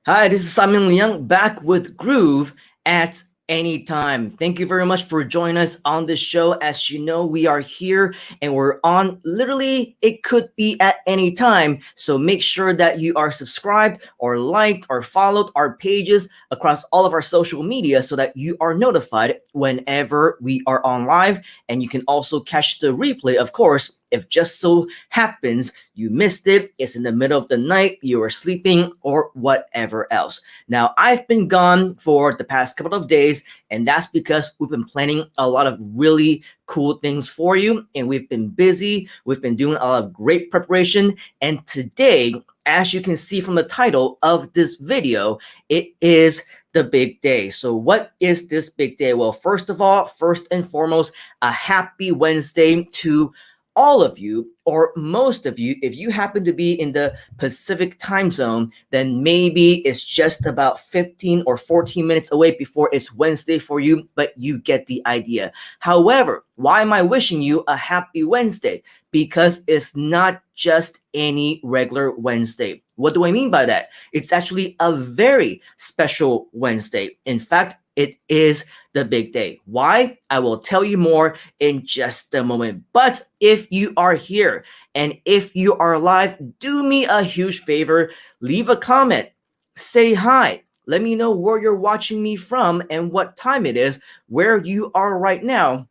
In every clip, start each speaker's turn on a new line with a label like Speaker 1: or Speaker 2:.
Speaker 1: Hi, this is Simon Leung back with Groove at any time. Thank you very much for joining us on this show. As you know, we are here and we're on literally, it could be at any time. So make sure that you are subscribed or liked or followed our pages across all of our social media so that you are notified whenever we are on live. And you can also catch the replay, of course, if just so happens you missed it, it's in the middle of the night, you are sleeping, or whatever else. Now, I've been gone for the past couple of days, and that's because we've been planning a lot of really cool things for you, and we've been busy. We've been doing a lot of great preparation, and today, as you can see from the title of this video, it is the big day. So what is this big day? Well, first of all, first and foremost, a happy Wednesday to all of you, or most of you. If you happen to be in the Pacific time zone, then maybe it's just about 15 or 14 minutes away before it's Wednesday for you, but you get the idea. However, why am I wishing you a happy Wednesday? Because it's not just any regular Wednesday. What do I mean by that? It's actually a very special Wednesday. In fact, it is the big day. Why? I will tell you more in just a moment. But if you are here and if you are live, do me a huge favor, leave a comment, say hi. Let me know where you're watching me from and what time it is, where you are right now,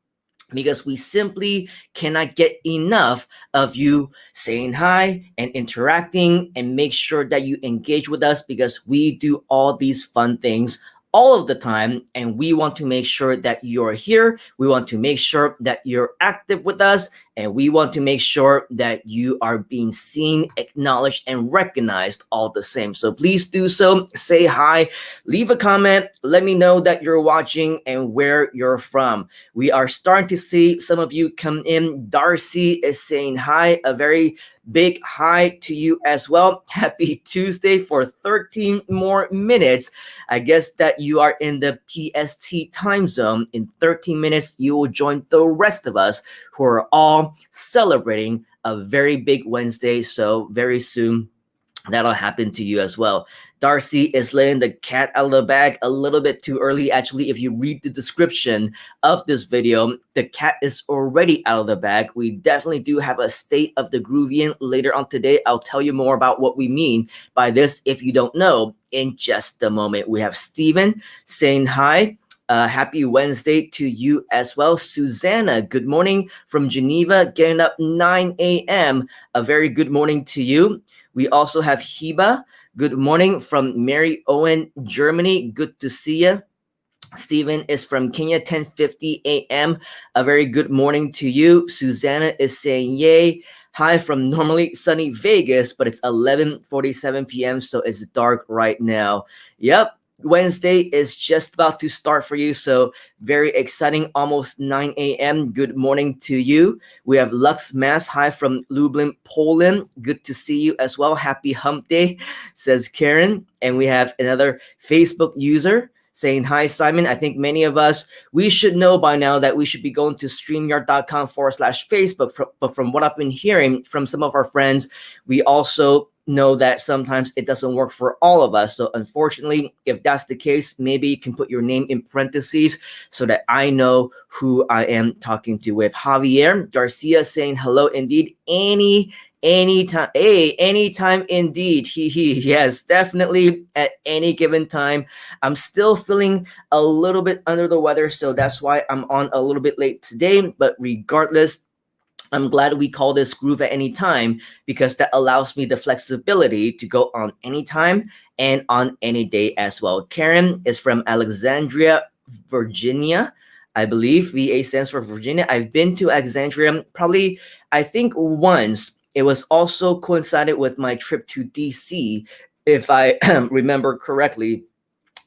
Speaker 1: because we simply cannot get enough of you saying hi and interacting, and make sure that you engage with us because we do all these fun things all of the time, and we want to make sure that you're here. We want to make sure that you're active with us, and we want to make sure that you are being seen, acknowledged, and recognized all the same. So please do so. Say hi, leave a comment, let me know that you're watching and where you're from. We are starting to see some of you come in. Darcy is saying hi, a very big hi to you as well. Happy Tuesday for 13 more minutes. I guess that you are in the PST time zone. In 13 minutes, you will join the rest of us who are all celebrating a very big Wednesday. So very soon, that'll happen to you as well. Darcy is letting the cat out of the bag a little bit too early. Actually, if you read the description of this video, the cat is already out of the bag. We definitely do have a state of the Groovion later on today. I'll tell you more about what we mean by this if you don't know in just a moment. We have Steven saying hi. Happy Wednesday to you as well. Susanna, good morning from Geneva, getting up 9 a.m. A very good morning to you. We also have Hiba. Good morning from Mary Owen, Germany. Good to see you. Stephen is from Kenya, 10:50 a.m. A very good morning to you. Susanna is saying yay. Hi from normally sunny Vegas, but it's 11:47 p.m., so it's dark right now. Yep. Wednesday is just about to start for you, so very exciting. Almost 9 a.m. Good morning to you. We have Lux Mass. Hi from Lublin, Poland. Good to see you as well. Happy Hump Day, says Karen. And we have another Facebook user saying hi, Simon. I think many of us, we should know by now that we should be going to streamyard.com/Facebook. But from what I've been hearing from some of our friends, we also know that sometimes it doesn't work for all of us. So unfortunately, if that's the case, maybe you can put your name in parentheses so that I know who I am talking to. With Javier Garcia saying hello indeed. Anytime, hey, anytime indeed. Yes, definitely at any given time. I'm still feeling a little bit under the weather, so that's why I'm on a little bit late today. But regardless, I'm glad we call this Groove at any time, because that allows me the flexibility to go on any time and on any day as well. Karen is from Alexandria, Virginia. I believe VA stands for Virginia. I've been to Alexandria probably, I think, once. It was also coincided with my trip to DC, if I remember correctly.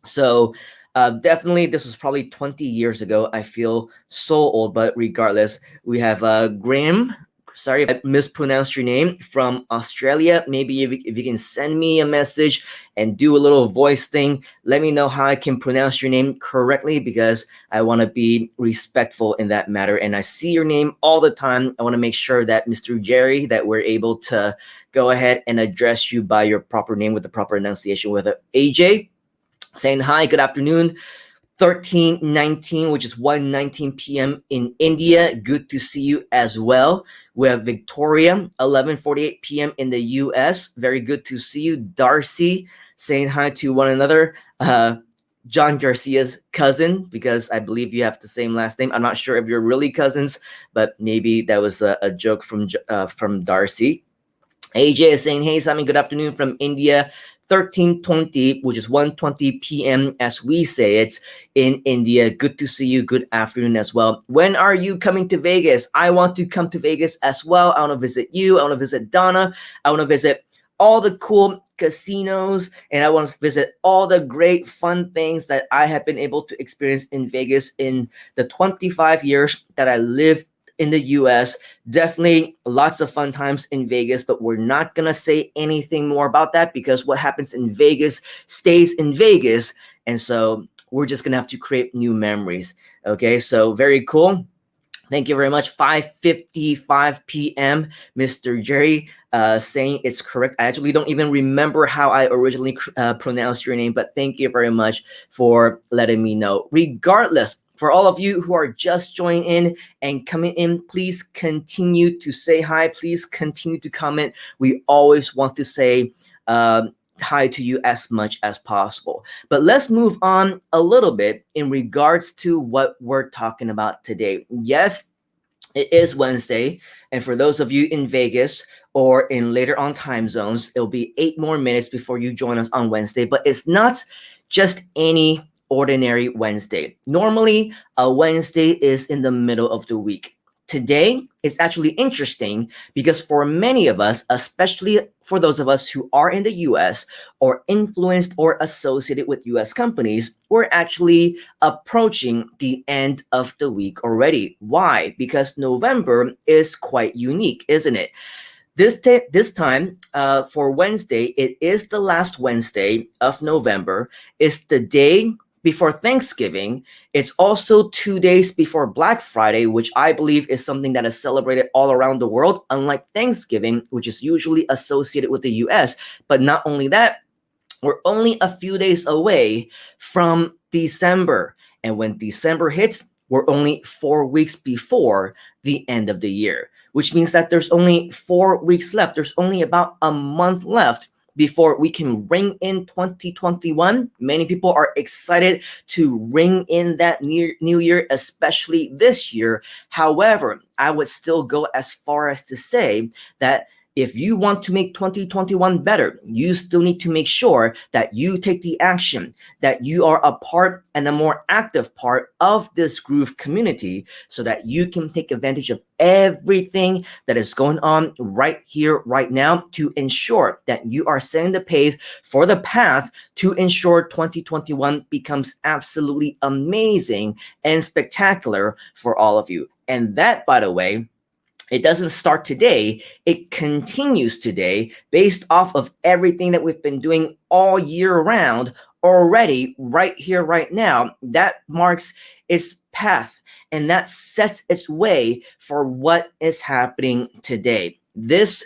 Speaker 1: So definitely, this was probably 20 years ago. I feel so old, but regardless, we have Graham sorry if I mispronounced your name, from Australia. Maybe if you can send me a message and do a little voice thing, let me know how I can pronounce your name correctly, because I want to be respectful in that matter. And I see your name all the time. I want to make sure that Mr. Jerry, that we're able to go ahead and address you by your proper name with the proper enunciation. With AJ saying hi, good afternoon. 13:19, which is 1:19 p.m. in India. Good to see you as well. We have Victoria, 11:48 p.m. in the US. Very good to see you. Darcy saying hi to one another. John Garcia's cousin, because I believe you have the same last name. I'm not sure if you're really cousins, but maybe that was a joke from Darcy. AJ is saying, hey, Simon, good afternoon from India. 13:20, which is 1:20 p.m. as we say it in India. Good to see you. Good afternoon as well. When are you coming to Vegas? I want to come to Vegas as well. I want to visit you. I want to visit Donna. I want to visit all the cool casinos, and I want to visit all the great fun things that I have been able to experience in Vegas in the 25 years that I lived in the US. Definitely lots of fun times in Vegas, but we're not going to say anything more about that, because what happens in Vegas stays in Vegas. And so we're just going to have to create new memories. Okay, so very cool. Thank you very much. 5:55 p.m. Mr. Jerry saying it's correct. I actually don't even remember how I originally pronounced your name, but thank you very much for letting me know. Regardless, for all of you who are just joining in and coming in, please continue to say hi. Please continue to comment. We always want to say hi to you as much as possible. But let's move on a little bit in regards to what we're talking about today. Yes, it is Wednesday, and for those of you in Vegas or in later on time zones, it'll be 8 more minutes before you join us on Wednesday. But it's not just any ordinary Wednesday. Normally, a Wednesday is in the middle of the week. Today is actually interesting because for many of us, especially for those of us who are in the US or influenced or associated with US companies, we're actually approaching the end of the week already. Why? Because November is quite unique, isn't it? This time for Wednesday, it is the last Wednesday of November. It's the day before Thanksgiving. It's also 2 days before Black Friday, which I believe is something that is celebrated all around the world, unlike Thanksgiving, which is usually associated with the US. But not only that, we're only a few days away from December. And when December hits, we're only 4 weeks before the end of the year, which means that there's only 4 weeks left. There's only about a month left before we can ring in 2021. Many people are excited to ring in that new year, especially this year. However, I would still go as far as to say that if you want to make 2021 better, you still need to make sure that you take the action, that you are a part and a more active part of this Groove community, so that you can take advantage of everything that is going on right here, right now, to ensure that you are setting the pace for the path to ensure 2021 becomes absolutely amazing and spectacular for all of you. And that, by the way, it doesn't start today, it continues today based off of everything that we've been doing all year round already, right here, right now. That marks its path, and that sets its way for what is happening today. This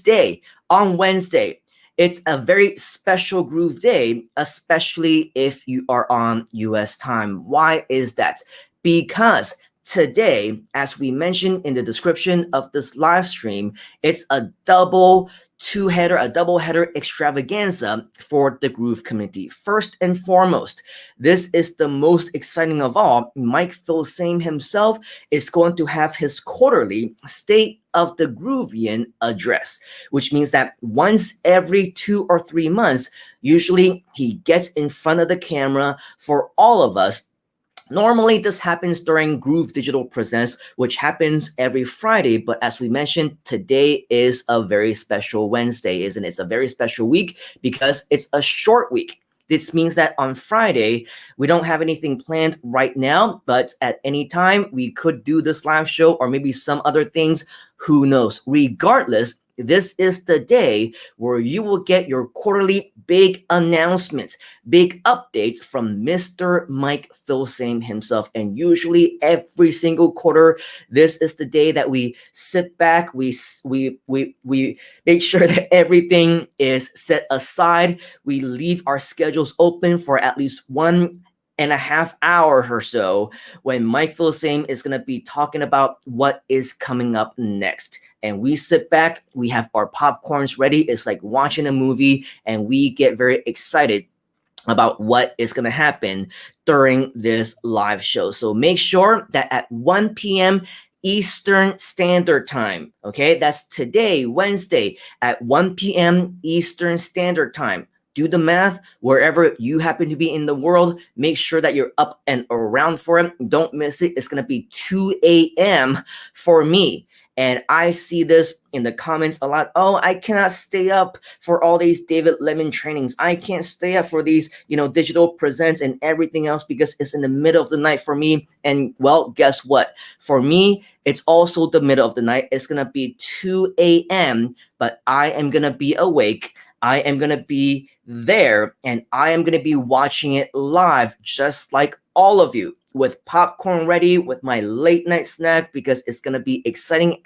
Speaker 1: day, on Wednesday, it's a very special Groove day, especially if you are on US time. Why is that? Because today, as we mentioned in the description of this live stream, it's a double header extravaganza for the Groove community. First and foremost, this is the most exciting of all. Mike Filsaime himself is going to have his quarterly State of the Groovion address, which means that once every 2 or 3 months, usually he gets in front of the camera for all of us. Normally, this happens during Groove Digital Presents, which happens every Friday. But as we mentioned, today is a very special Wednesday, isn't it? It's a very special week because it's a short week. This means that on Friday, we don't have anything planned right now, but at any time, we could do this live show or maybe some other things. who knows? Regardless, this is the day where you will get your quarterly big announcements, big updates from Mr. Mike Filsaime himself. And usually every single quarter, this is the day that we sit back, we make sure that everything is set aside. We leave our schedules open for at least 1.5 hours or so when Mike Filsaime is going to be talking about what is coming up next. And we sit back, we have our popcorns ready. It's like watching a movie, and we get very excited about what is going to happen during this live show. So make sure that at 1 p.m. Eastern Standard Time, okay, that's today, Wednesday, at 1 p.m. Eastern Standard Time. Do the math wherever you happen to be in the world. Make sure that you're up and around for it. Don't miss it. It's going to be 2 a.m. for me. And I see this in the comments a lot. Oh, I cannot stay up for all these David Lemon trainings. I can't stay up for these, digital presents and everything else because it's in the middle of the night for me. And well, guess what? For me, it's also the middle of the night. It's going to be 2 a.m., but I am going to be awake. I am going to be there, and I am going to be watching it live, just like all of you, with popcorn ready, with my late night snack, because it's going to be exciting,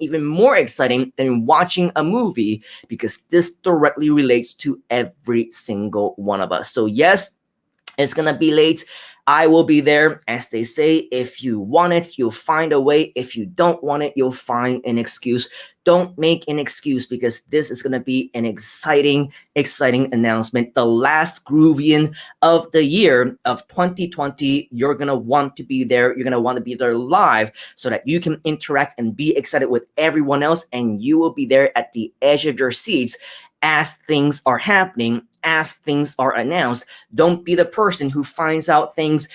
Speaker 1: even more exciting than watching a movie, because this directly relates to every single one of us. So yes, it's going to be late. I will be there. As they say, if you want it, you'll find a way. If you don't want it, you'll find an excuse. Don't make an excuse, because this is going to be an exciting announcement. The last Groovion of the year of 2020. You're going to want to be there. You're going to want to be there live so that you can interact and be excited with everyone else. And you will be there at the edge of your seats as things are happening, as things are announced. Don't be the person who finds out things,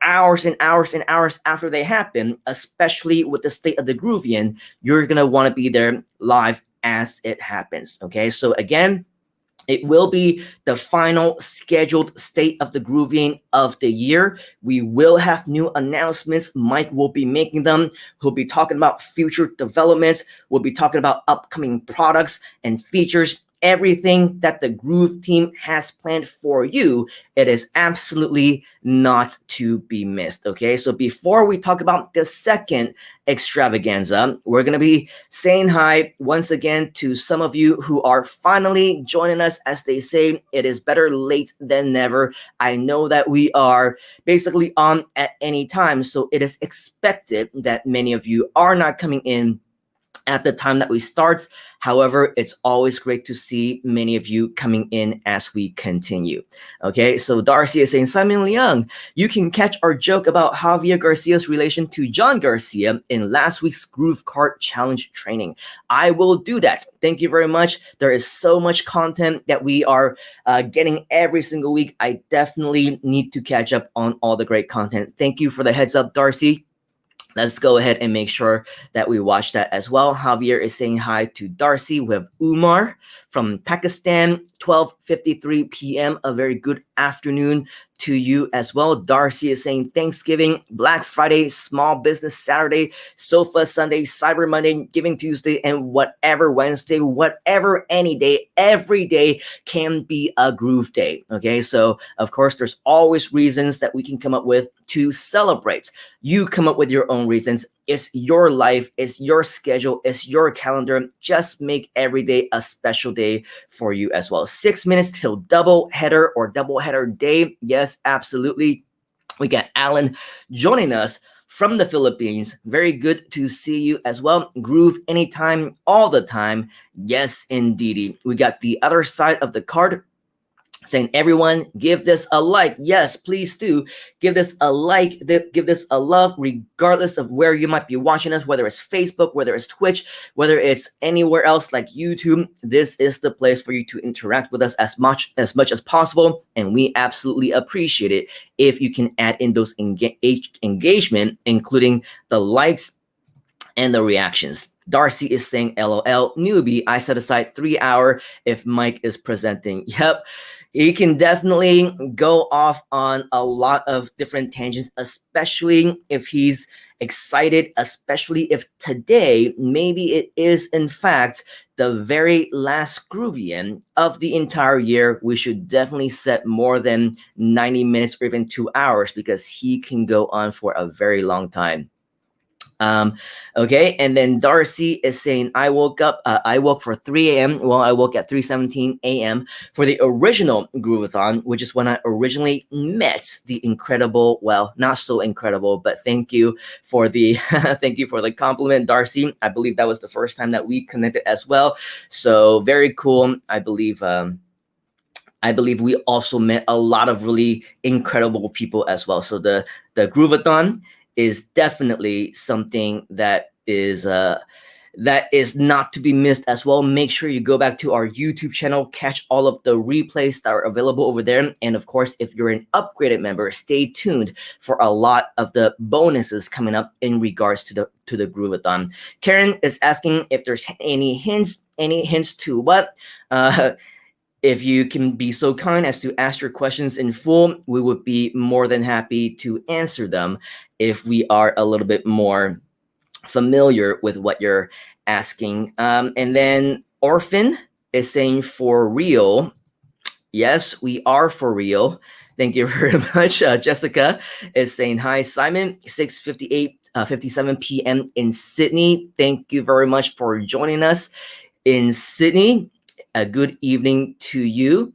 Speaker 1: hours and hours and hours after they happen, especially with the state of the Groovion. You're going to want to be there live as it happens. Okay, so again, it will be the final scheduled state of the Groovion of the year. We will have new announcements. Mike will be making them. He'll be talking about future developments. We'll be talking about upcoming products and features. Everything that the Groove team has planned for you, it is absolutely not to be missed. Okay, so before we talk about the second extravaganza, we're going to be saying hi once again to some of you who are finally joining us. As they say, it is better late than never. I know that we are basically on at any time, so it is expected that many of you are not coming in at the time that we start. However, it's always great to see many of you coming in as we continue. Okay, so Darcy is saying, Simon Leung, you can catch our joke about Javier Garcia's relation to John Garcia in last week's Groove Card Challenge training. I will do that. Thank you very much. There is so much content that we are getting every single week. I definitely need to catch up on all the great content. Thank you for the heads up, Darcy. Let's go ahead and make sure that we watch that as well. Javier is saying hi to Darcy. We have Umar from Pakistan, 12:53 p.m. A very good afternoon to you as well. Darcy is saying Thanksgiving, Black Friday, Small Business Saturday, Sofa Sunday, Cyber Monday, Giving Tuesday, and whatever Wednesday, whatever any day, every day can be a Groove Day. Okay, so of course, there's always reasons that we can come up with to celebrate. You come up with your own reasons. It's your life, it's your schedule, it's your calendar. Just make every day a special day for you as well. 6 minutes till double header or double header day. Yes, absolutely. We got Alan joining us from the Philippines. Very good to see you as well. Groove anytime, all the time. Yes, indeedy. We got the other side of the card saying, everyone, give this a like. Yes, please do. Give this a like. Give this a love, regardless of where you might be watching us, whether it's Facebook, whether it's Twitch, whether it's anywhere else like YouTube. This is the place for you to interact with us as much as possible. And we absolutely appreciate it if you can add in those engagement, including the likes and the reactions. Darcy is saying, LOL, newbie, I set aside 3 hours if Mike is presenting. Yep. He can definitely go off on a lot of different tangents, especially if he's excited, especially if today maybe it is in fact the very last Groovion of the entire year. We should definitely set more than 90 minutes or even 2 hours because he can go on for a very long time. Um, okay, and then Darcy is saying, I woke for 3 a.m. Well, I woke at 3:17 a.m. for the original Groovathon, which is when I originally met the incredible, well, not so incredible, but thank you for the thank you for the compliment, Darcy. I believe that was the first time that we connected as well. So very cool. I believe we also met a lot of really incredible people as well. So the Groovathon is definitely something that is not to be missed as well. Make sure you go back to our YouTube channel, catch all of the replays that are available over there. And of course, if you're an upgraded member, stay tuned for a lot of the bonuses coming up in regards to the Groovathon. Karen is asking if there's any hints to what? If you can be so kind as to ask your questions in full, we would be more than happy to answer them if we are a little bit more familiar with what you're asking. And then Orphan is saying, for real. Yes, we are for real. Thank you very much. Jessica is saying, hi, Simon, 57 p.m. in Sydney. Thank you very much for joining us in Sydney. A good evening to you.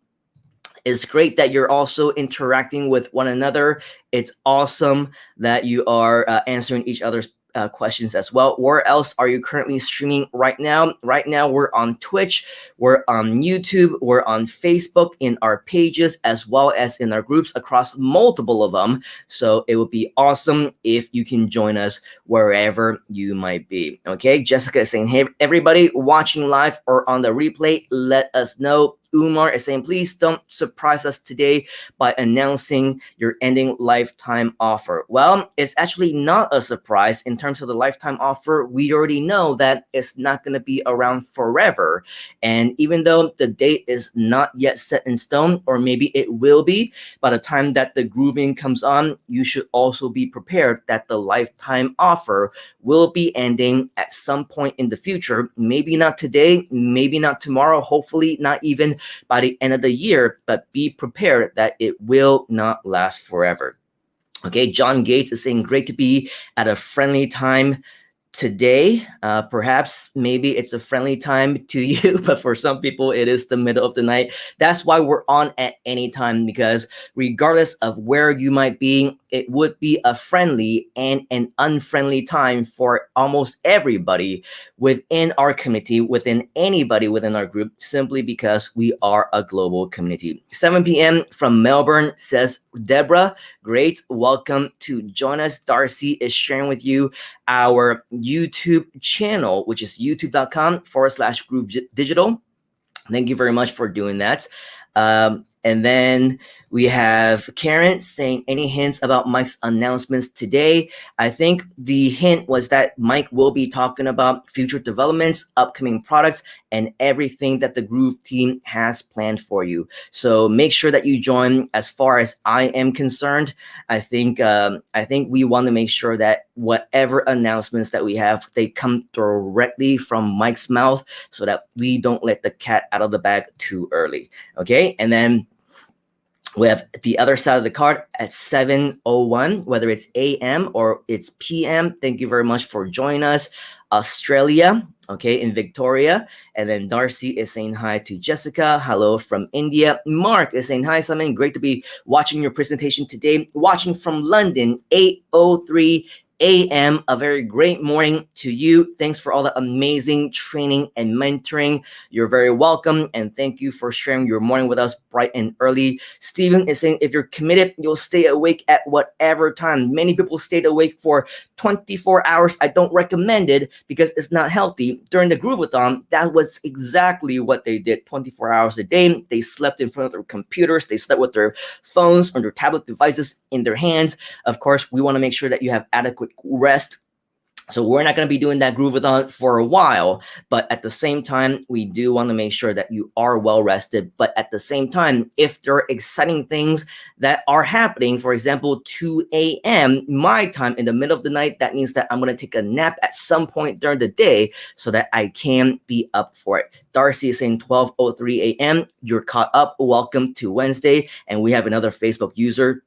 Speaker 1: It's great that you're also interacting with one another. It's awesome that you are answering each other's questions as well. Where else are you currently streaming right now? Right now, we're on Twitch, we're on YouTube, we're on Facebook in our pages, as well as in our groups across multiple of them. So it would be awesome if you can join us wherever you might be. Okay, Jessica is saying, hey, everybody watching live or on the replay, let us know. Umar is saying, please don't surprise us today by announcing your ending lifetime offer. Well, it's actually not a surprise in terms of the lifetime offer. We already know that it's not going to be around forever. And even though the date is not yet set in stone, or maybe it will be, by the time that the Groovion comes on, you should also be prepared that the lifetime offer will be ending at some point in the future. Maybe not today, maybe not tomorrow, hopefully not even by the end of the year, but be prepared that it will not last forever. Okay, John Gates is saying, great to be at a friendly time today. Perhaps maybe it's a friendly time to you, but for some people it is the middle of the night. That's why we're on at any time, because regardless of where you might be, it would be a friendly and an unfriendly time for almost everybody within our community, within anybody within our group, simply because we are a global community. 7 p.m. from Melbourne, says Deborah. Great, welcome to join us. Darcy is sharing with you our YouTube channel, which is youtube.com/groove digital. Thank you very much for doing that. And then we have Karen saying, any hints about Mike's announcements today? I think the hint was that Mike will be talking about future developments, upcoming products, and everything that the Groove team has planned for you. So make sure that you join. As far as I am concerned, I think we want to make sure that whatever announcements that we have, they come directly from Mike's mouth, so that we don't let the cat out of the bag too early. Okay, and then we have the other side of the card at 7:01, whether it's AM or it's PM. Thank you very much for joining us. Australia, okay, in Victoria. And then Darcy is saying hi to Jessica. Hello from India. Mark is saying, hi, Simon. Great to be watching your presentation today. Watching from London, 8:03 a.m. A very great morning to you. Thanks for all the amazing training and mentoring. You're very welcome. And thank you for sharing your morning with us bright and early. Stephen is saying, if you're committed, you'll stay awake at whatever time. Many people stayed awake for 24 hours. I don't recommend it because it's not healthy. During the Groovathon, that was exactly what they did. 24 hours a day. They slept in front of their computers. They slept with their phones or their tablet devices in their hands. Of course, we want to make sure that you have adequate rest So we're not going to be doing that Groovathon for a while, but at the same time, we do want to make sure that you are well rested. But at the same time, if there are exciting things that are happening, for example, 2 a.m. my time in the middle of the night, that means that I'm going to take a nap at some point during the day so that I can be up for it. Darcy is saying 12:03 a.m. You're caught up. Welcome to Wednesday. And we have another Facebook user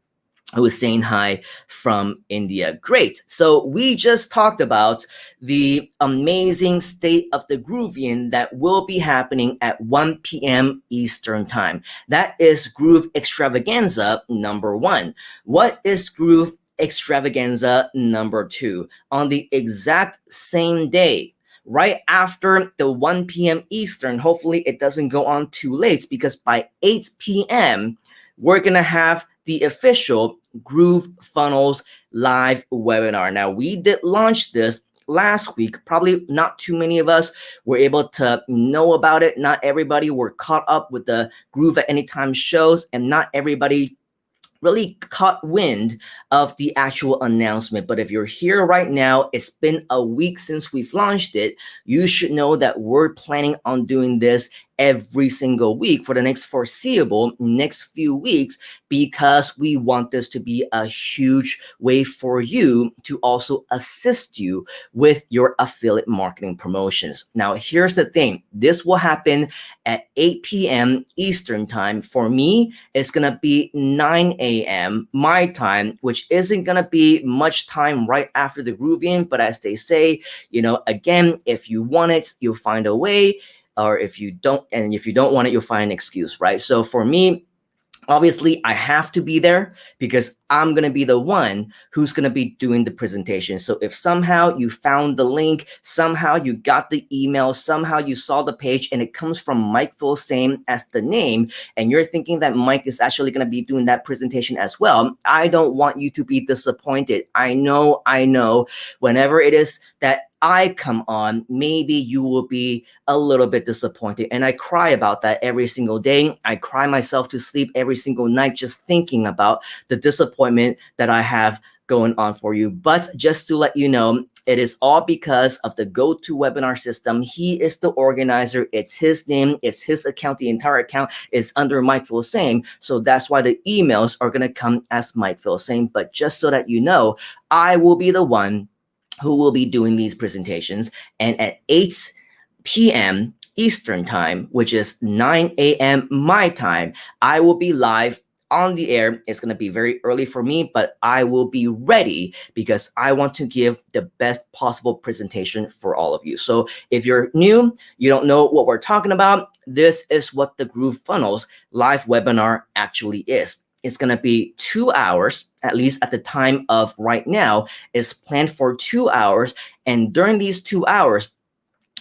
Speaker 1: who is saying hi from India. Great. So we just talked about the amazing state of the Groovion that will be happening at 1 p.m. Eastern Time. That is Groove Extravaganza number 1. What is Groove Extravaganza number 2? On the exact same day, right after the 1 p.m. Eastern, hopefully it doesn't go on too late, because by 8 p.m., we're going to have the official Groove Funnels live webinar. Now, we did launch this last week. Probably not too many of us were able to know about it. Not everybody were caught up with the Groove at Anytime shows, and not everybody really caught wind of the actual announcement. But if you're here right now, it's been a week since we've launched it. You should know that we're planning on doing this every single week for the next foreseeable next few weeks, because we want this to be a huge way for you to also assist you with your affiliate marketing promotions. Now, here's the thing. This will happen at 8 p.m. Eastern Time. For me, it's going to be 9 a.m. my time, which isn't going to be much time right after the Groovion. But as they say, again, if you want it, you'll find a way. Or if you don't want it, you'll find an excuse, right? So for me, obviously, I have to be there because I'm going to be the one who's going to be doing the presentation. So if somehow you found the link, somehow you got the email, somehow you saw the page and it comes from Mike Filsaime as the name, and you're thinking that Mike is actually going to be doing that presentation as well, I don't want you to be disappointed. I know, whenever it is that I come on, maybe you will be a little bit disappointed. And I cry about that every single day. I cry myself to sleep every single night just thinking about the disappointment that I have going on for you. But just to let you know, it is all because of the GoToWebinar system. He is the organizer. It's his name. It's his account. The entire account is under Mike Filsaime. So that's why the emails are going to come as Mike Filsaime. But just so that you know, I will be the one who will be doing these presentations. And at 8 p.m. Eastern Time, which is 9 a.m. my time, I will be live on the air. It's going to be very early for me, but I will be ready because I want to give the best possible presentation for all of you. So if you're new, you don't know what we're talking about, this is what the Groove Funnels live webinar actually is. It's going to be 2 hours, at least at the time of right now, is planned for 2 hours. And during these 2 hours,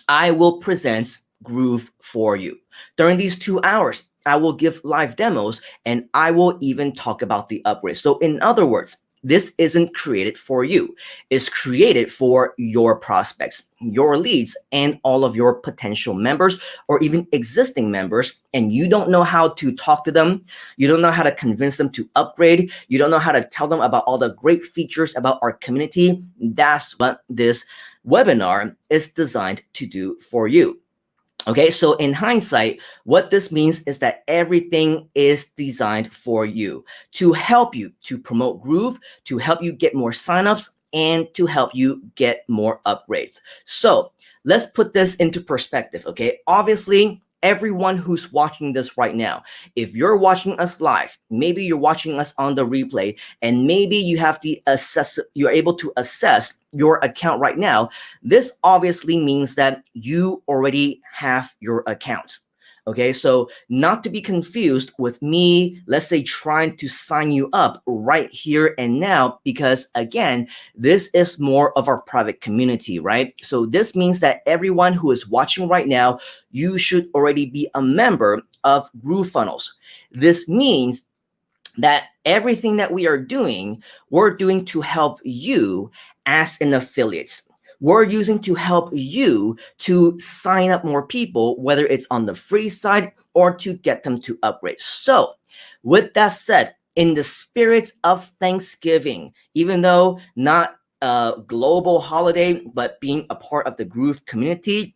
Speaker 1: I will present Groove for you. During these 2 hours, I will give live demos and I will even talk about the upgrades. So in other words, this isn't created for you. It's created for your prospects, your leads, and all of your potential members or even existing members. And you don't know how to talk to them. You don't know how to convince them to upgrade. You don't know how to tell them about all the great features about our community. That's what this webinar is designed to do for you. Okay, so in hindsight, what this means is that everything is designed for you to help you to promote Groove, to help you get more signups, and to help you get more upgrades. So let's put this into perspective, okay? Obviously, everyone who's watching this right now, if you're watching us live, maybe you're watching us on the replay, and maybe you're able to assess your account right now, this obviously means that you already have your account. Okay, so not to be confused with me, let's say, trying to sign you up right here and now, because again, this is more of our private community, right? So this means that everyone who is watching right now, you should already be a member of Groove Funnels. This means that everything that we are doing, we're doing to help you as an affiliate. We're using to help you to sign up more people, whether it's on the free side or to get them to upgrade. So with that said, in the spirit of Thanksgiving, even though not a global holiday, but being a part of the Groove community,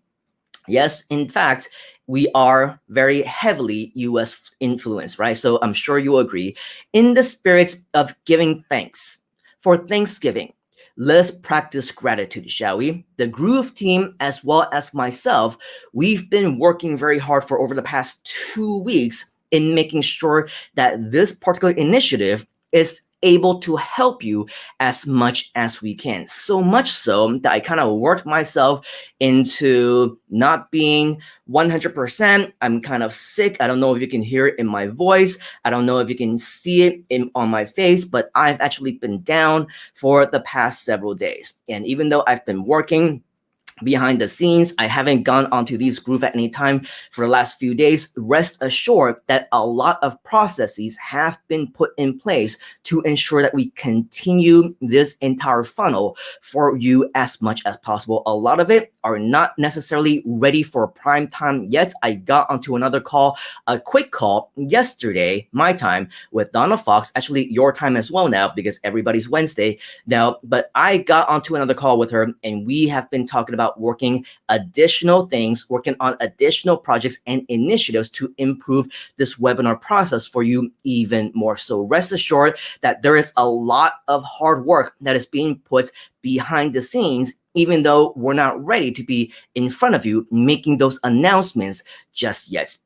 Speaker 1: yes, in fact, we are very heavily US influenced, right? So I'm sure you agree. In the spirit of giving thanks for Thanksgiving, let's practice gratitude, shall we? The Groove team, as well as myself, we've been working very hard for over the past 2 weeks in making sure that this particular initiative is able to help you as much as we can. So much so that I kind of worked myself into not being 100%. I'm kind of sick. I don't know if you can hear it in my voice. I don't know if you can see it on my face, but I've actually been down for the past several days. And even though I've been working behind the scenes, I haven't gone onto these Groove at any time for the last few days. Rest assured that a lot of processes have been put in place to ensure that we continue this entire funnel for you as much as possible. A lot of it are not necessarily ready for prime time yet. I got onto another call, a quick call yesterday, my time, with Donna Fox, actually your time as well now, because everybody's Wednesday now, but I got onto another call with her and we have been talking about working additional things, working on additional projects and initiatives to improve this webinar process for you even more. So rest assured that there is a lot of hard work that is being put behind the scenes, even though we're not ready to be in front of you making those announcements just yet.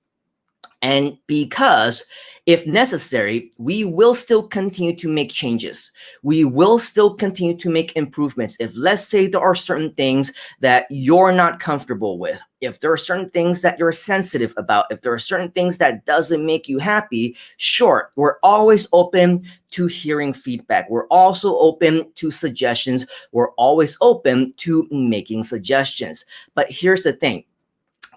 Speaker 1: And because, if necessary, we will still continue to make changes. We will still continue to make improvements. If, let's say, there are certain things that you're not comfortable with, if there are certain things that you're sensitive about, if there are certain things that doesn't make you happy, sure, we're always open to hearing feedback. We're also open to suggestions. We're always open to making suggestions. But here's the thing.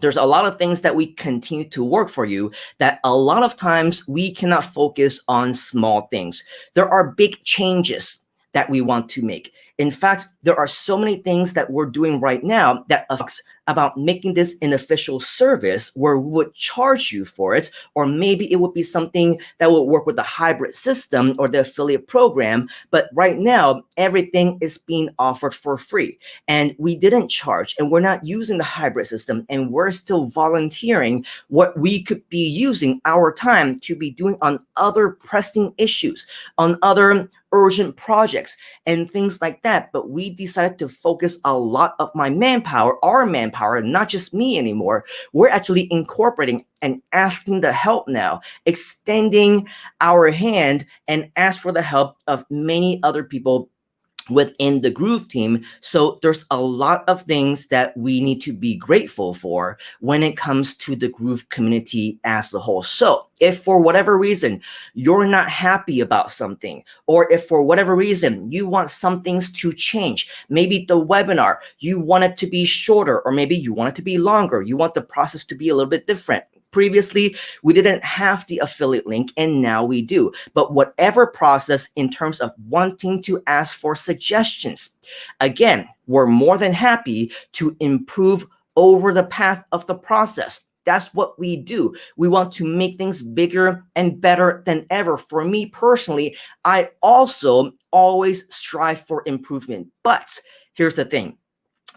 Speaker 1: There's a lot of things that we continue to work for you that a lot of times we cannot focus on small things. There are big changes that we want to make. In fact, there are so many things that we're doing right now that affects about making this an official service where we would charge you for it, or maybe it would be something that will work with the hybrid system or the affiliate program. But right now, everything is being offered for free, and we didn't charge, and we're not using the hybrid system, and we're still volunteering what we could be using our time to be doing on other pressing issues, on other urgent projects and things like that. But we decided to focus a lot of my manpower, our manpower, not just me anymore. We're actually incorporating and asking the help now, extending our hand and ask for the help of many other people within the Groove team. So there's a lot of things that we need to be grateful for when it comes to the Groove community as a whole. So if for whatever reason you're not happy about something, or if for whatever reason you want some things to change, maybe the webinar, you want it to be shorter, or maybe you want it to be longer, you want the process to be a little bit different. Previously, we didn't have the affiliate link, and now we do. But whatever process in terms of wanting to ask for suggestions, again, we're more than happy to improve over the path of the process. That's what we do. We want to make things bigger and better than ever. For me personally, I also always strive for improvement. But here's the thing.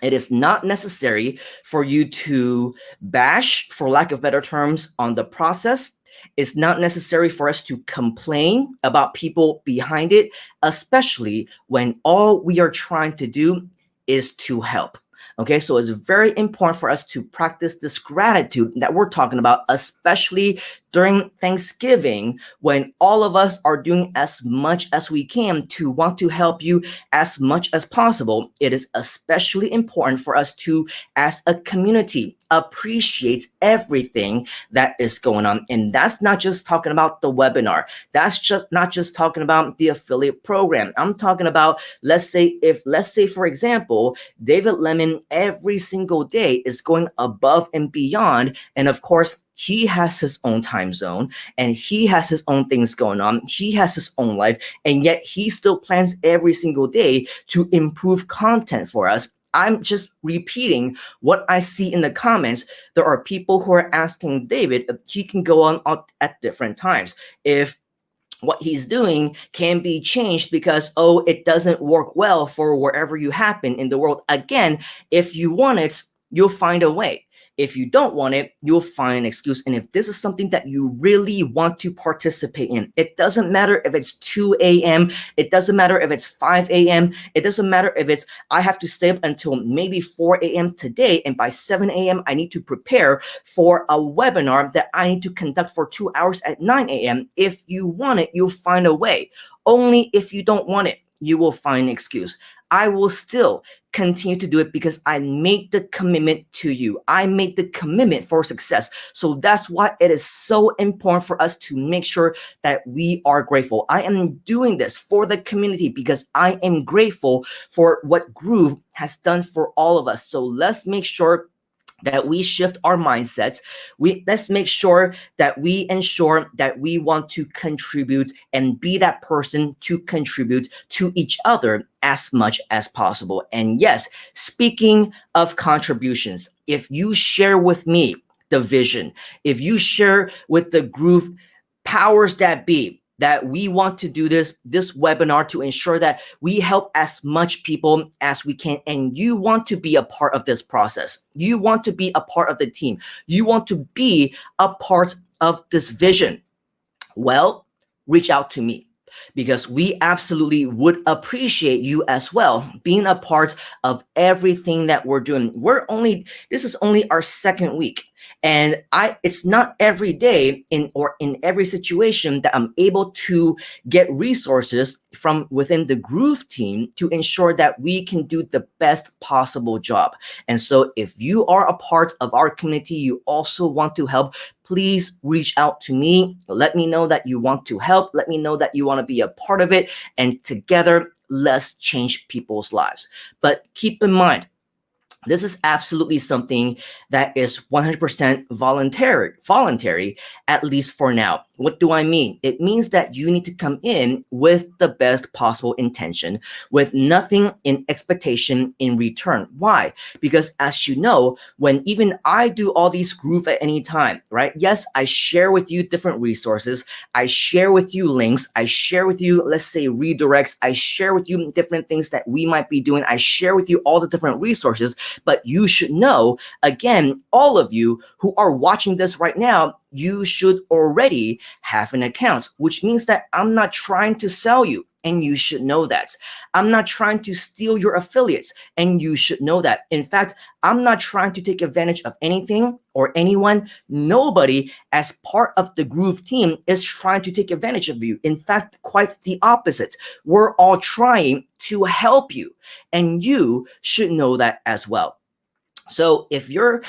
Speaker 1: It is not necessary for you to bash, for lack of better terms, on the process. It's not necessary for us to complain about people behind it, especially when all we are trying to do is to help. Okay, so it's very important for us to practice this gratitude that we're talking about, especially during Thanksgiving, when all of us are doing as much as we can to want to help you as much as possible. It is especially important for us to, as a community, appreciate everything that is going on. And that's not just talking about the webinar. That's just not just talking about the affiliate program. I'm talking about, let's say, for example, David Lemon every single day is going above and beyond. And of course, he has his own time zone and he has his own things going on. He has his own life, and yet he still plans every single day to improve content for us. I'm just repeating what I see in the comments. There are people who are asking David if he can go on at different times. If what he's doing can be changed because, oh, it doesn't work well for wherever you happen in the world. Again, if you want it, you'll find a way. If you don't want it, you'll find an excuse. And if this is something that you really want to participate in, it doesn't matter if it's 2 a.m., it doesn't matter if it's 5 a.m., it doesn't matter if it's I have to stay up until maybe 4 a.m. today, and by 7 a.m. I need to prepare for a webinar that I need to conduct for 2 hours at 9 a.m. If you want it, you'll find a way. Only if you don't want it, you will find an excuse. I will still continue to do it because I made the commitment to you. I made the commitment for success. So that's why it is so important for us to make sure that we are grateful. I am doing this for the community because I am grateful for what Groove has done for all of us. So let's make sure that we shift our mindsets. Let's make sure that we ensure that we want to contribute and be that person to contribute to each other as much as possible. And yes, speaking of contributions, if you share with me the vision, if you share with the Groove powers that be, that we want to do this webinar to ensure that we help as much people as we can, and you want to be a part of this process, you want to be a part of the team, you want to be a part of this vision, well, reach out to me, because we absolutely would appreciate you as well being a part of everything that we're doing. This is only our second week. And it's not every day in every situation that I'm able to get resources from within the Groove team to ensure that we can do the best possible job. And so if you are a part of our community, you also want to help, please reach out to me. Let me know that you want to help. Let me know that you want to be a part of it. And together, let's change people's lives. But keep in mind, this is absolutely something that is 100% voluntary, at least for now. What do I mean? It means that you need to come in with the best possible intention, with nothing in expectation in return. Why? Because as you know, when even I do all these Groove at any time, right? Yes, I share with you different resources. I share with you links. I share with you, let's say, redirects. I share with you different things that we might be doing. I share with you all the different resources. But you should know, again, all of you who are watching this right now, you should already have an account, which means that I'm not trying to sell you, and you should know that. I'm not trying to steal your affiliates, and you should know that. In fact, I'm not trying to take advantage of anything or anyone. Nobody as part of the Groove team is trying to take advantage of you. In fact, quite the opposite. We're all trying to help you, and you should know that as well. So if you're,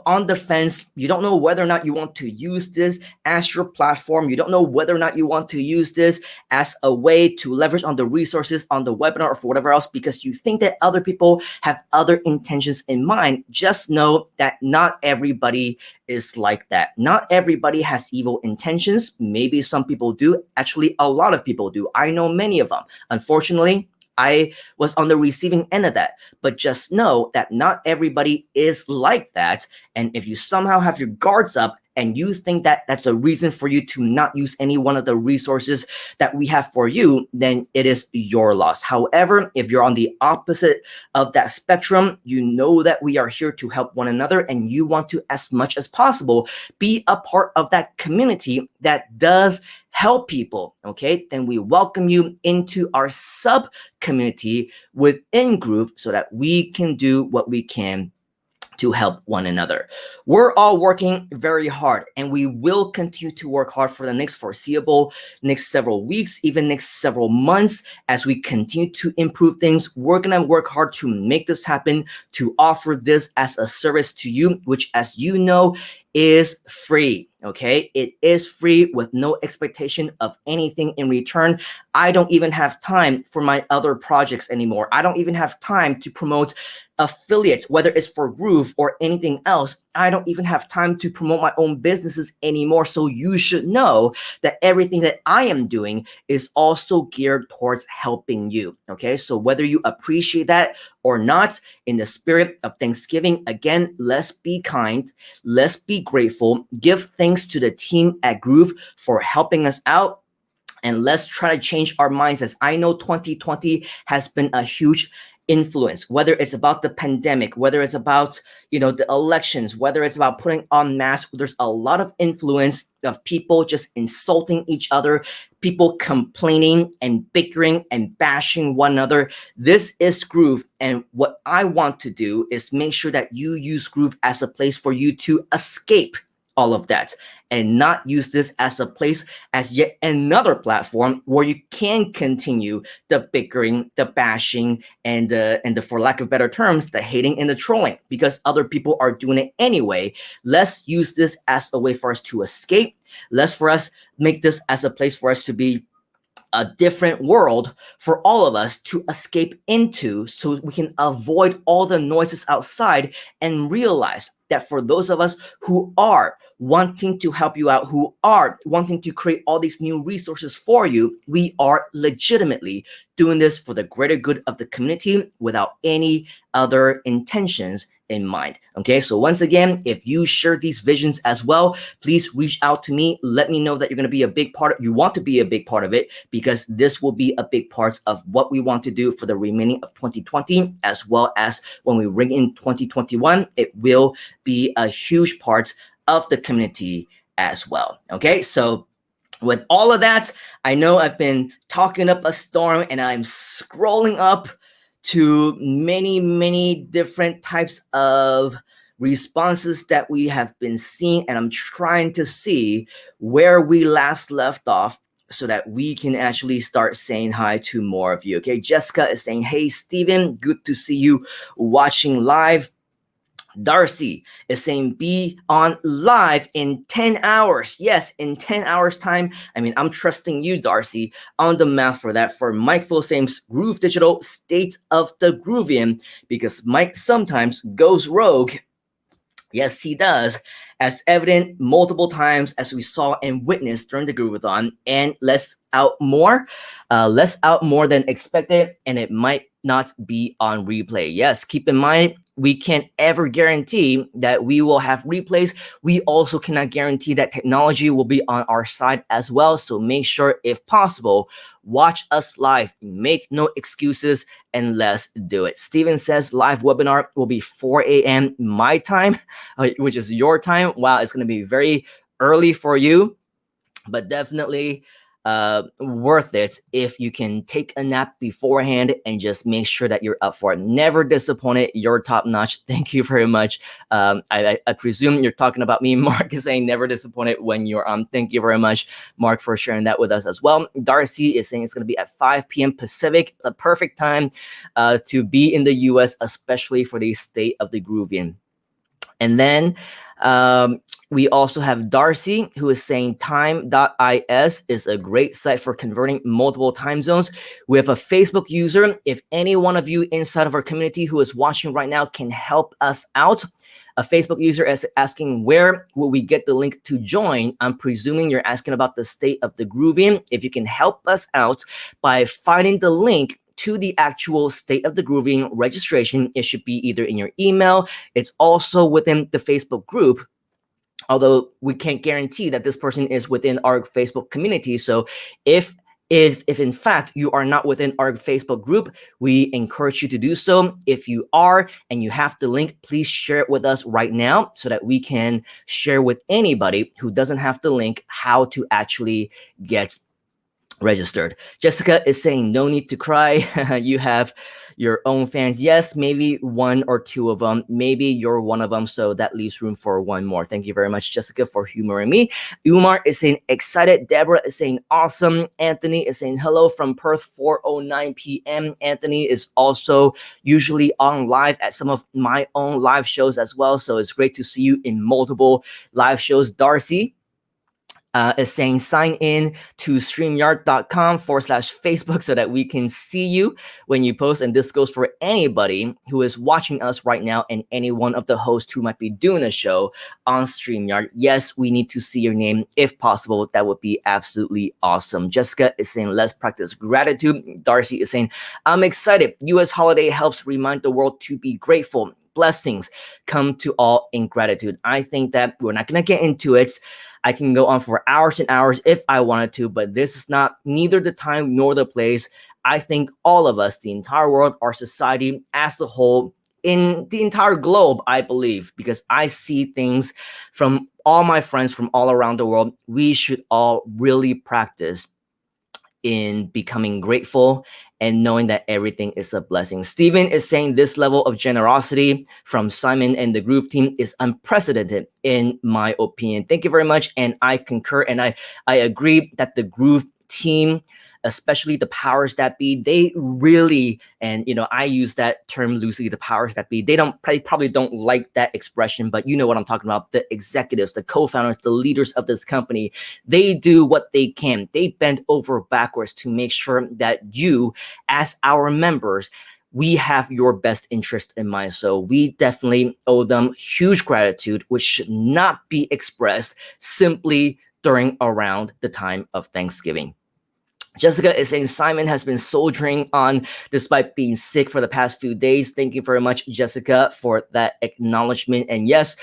Speaker 1: on the fence, you don't know whether or not you want to use this as your platform, you don't know whether or not you want to use this as a way to leverage on the resources on the webinar or for whatever else, because you think that other people have other intentions in mind, just know that not everybody is like that. Not everybody has evil intentions. Maybe some people do. Actually, a lot of people do. I know many of them. Unfortunately, I was on the receiving end of that. But just know that not everybody is like that. And if you somehow have your guards up and you think that that's a reason for you to not use any one of the resources that we have for you, then it is your loss. However, if you're on the opposite of that spectrum, you know that we are here to help one another, and you want to, as much as possible, be a part of that community that does help people, okay? Then we welcome you into our sub community within Groove so that we can do what we can to help one another. We're all working very hard, and we will continue to work hard for the next several weeks, even next several months, as we continue to improve things. We're gonna work hard to make this happen, to offer this as a service to you, which, as you know, is free. Okay, it is free with no expectation of anything in return. I don't even have time for my other projects anymore. I don't even have time to promote affiliates, whether it's for Groove or anything else. I don't even have time to promote my own businesses anymore. So you should know that everything that I am doing is also geared towards helping you. Okay, so whether you appreciate that or not, in the spirit of Thanksgiving, again, let's be kind, let's be grateful, give thanks to the team at Groove for helping us out. and let's try to change our mindsets. I know 2020 has been a huge influence, whether it's about the pandemic, whether it's about, the elections, whether it's about putting on masks. There's a lot of influence of people just insulting each other, people complaining and bickering and bashing one another. This is Groove, and what I want to do is make sure that you use Groove as a place for you to escape all of that, and not use this as a place, as yet another platform where you can continue the bickering, the bashing, and the for lack of better terms, the hating and the trolling, because other people are doing it anyway. Let's use this as a way for us to escape. Let's for us make this as a place for us to be a different world for all of us to escape into, so we can avoid all the noises outside and realize that for those of us who are wanting to help you out, who are wanting to create all these new resources for you, we are legitimately doing this for the greater good of the community without any other intentions in mind. Okay, so once again, if you share these visions as well, please reach out to me. Let me know that you're going to be a big part of, you want to be a big part of it, because this will be a big part of what we want to do for the remaining of 2020, as well as when we ring in 2021, it will be a huge part of the community as well. Okay, so with all of that, I know I've been talking up a storm, and I'm scrolling up to many different types of responses that we have been seeing, and I'm trying to see where we last left off so that we can actually start saying hi to more of you. Okay, Jessica is saying, hey Steven, good to see you watching live. Darcy is saying, be on live in 10 hours. Yes, in 10 hours time. I mean, I'm trusting you, Darcy, on the math for that, for Mike Filsaime's Groove Digital State of the Groovion, because Mike sometimes goes rogue. Yes, he does, as evident multiple times as we saw and witnessed during the Groovathon, and less out more than expected, and it might not be on replay. Yes, keep in mind, we can't ever guarantee that we will have replays. We also cannot guarantee that technology will be on our side as well. So make sure, if possible, watch us live. Make no excuses, and let's do it. Steven says live webinar will be 4 a.m. my time, which is your time. Wow, it's going to be very early for you, but definitely worth it if you can take a nap beforehand and just make sure that you're up for it. Never disappointed. You're top notch. Thank you very much. I presume you're talking about me. Mark is saying never disappointed when you're on. Thank you very much, Mark, for sharing that with us as well. Darcy is saying it's going to be at 5 p.m. Pacific, a perfect time to be in the US, especially for the State of the Groovion. And then we also have Darcy, who is saying time.is is a great site for converting multiple time zones. We have a Facebook user. If any one of you inside of our community who is watching right now can help us out, a Facebook user is asking, where will we get the link to join? I'm presuming you're asking about the State of the Groovion. If you can help us out by finding the link to the actual State of the Groovion registration, it should be either in your email. It's also within the Facebook group, although we can't guarantee that this person is within our Facebook community. So if in fact you are not within our Facebook group, we encourage you to do so. If you are and you have the link, please share it with us right now so that we can share with anybody who doesn't have the link how to actually get registered. Jessica is saying no need to cry. You have your own fans. Yes, maybe one or two of them. Maybe you're one of them, so that leaves room for one more. Thank you very much, Jessica, for humoring me. Umar is saying excited. Deborah is saying awesome. Anthony is saying hello from Perth, 4:09 p.m. Anthony is also usually on live at some of my own live shows as well, so it's great to see you in multiple live shows. Darcy is saying sign in to streamyard.com/Facebook so that we can see you when you post. And this goes for anybody who is watching us right now and any one of the hosts who might be doing a show on StreamYard. Yes, we need to see your name if possible. That would be absolutely awesome. Jessica is saying let's practice gratitude. Darcy is saying I'm excited. US holiday helps remind the world to be grateful. Blessings come to all in gratitude. I think that we're not going to get into it. I can go on for hours and hours if I wanted to, but this is not neither the time nor the place. I think all of us, the entire world, our society as a whole, in the entire globe, I believe, because I see things from all my friends from all around the world, we should all really practice in becoming grateful and knowing that everything is a blessing. Steven is saying this level of generosity from Simon and the Groove team is unprecedented, in my opinion. Thank you very much. And I concur and I agree that the Groove team, especially the powers that be, they really, and I use that term loosely, the powers that be, they probably don't like that expression, but you know what I'm talking about. The executives, the co-founders, the leaders of this company, they do what they can. They bend over backwards to make sure that you, as our members, we have your best interest in mind. So we definitely owe them huge gratitude, which should not be expressed simply during around the time of Thanksgiving. Jessica is saying Simon has been soldiering on despite being sick for the past few days. Thank you very much, Jessica, for that acknowledgement. And yes,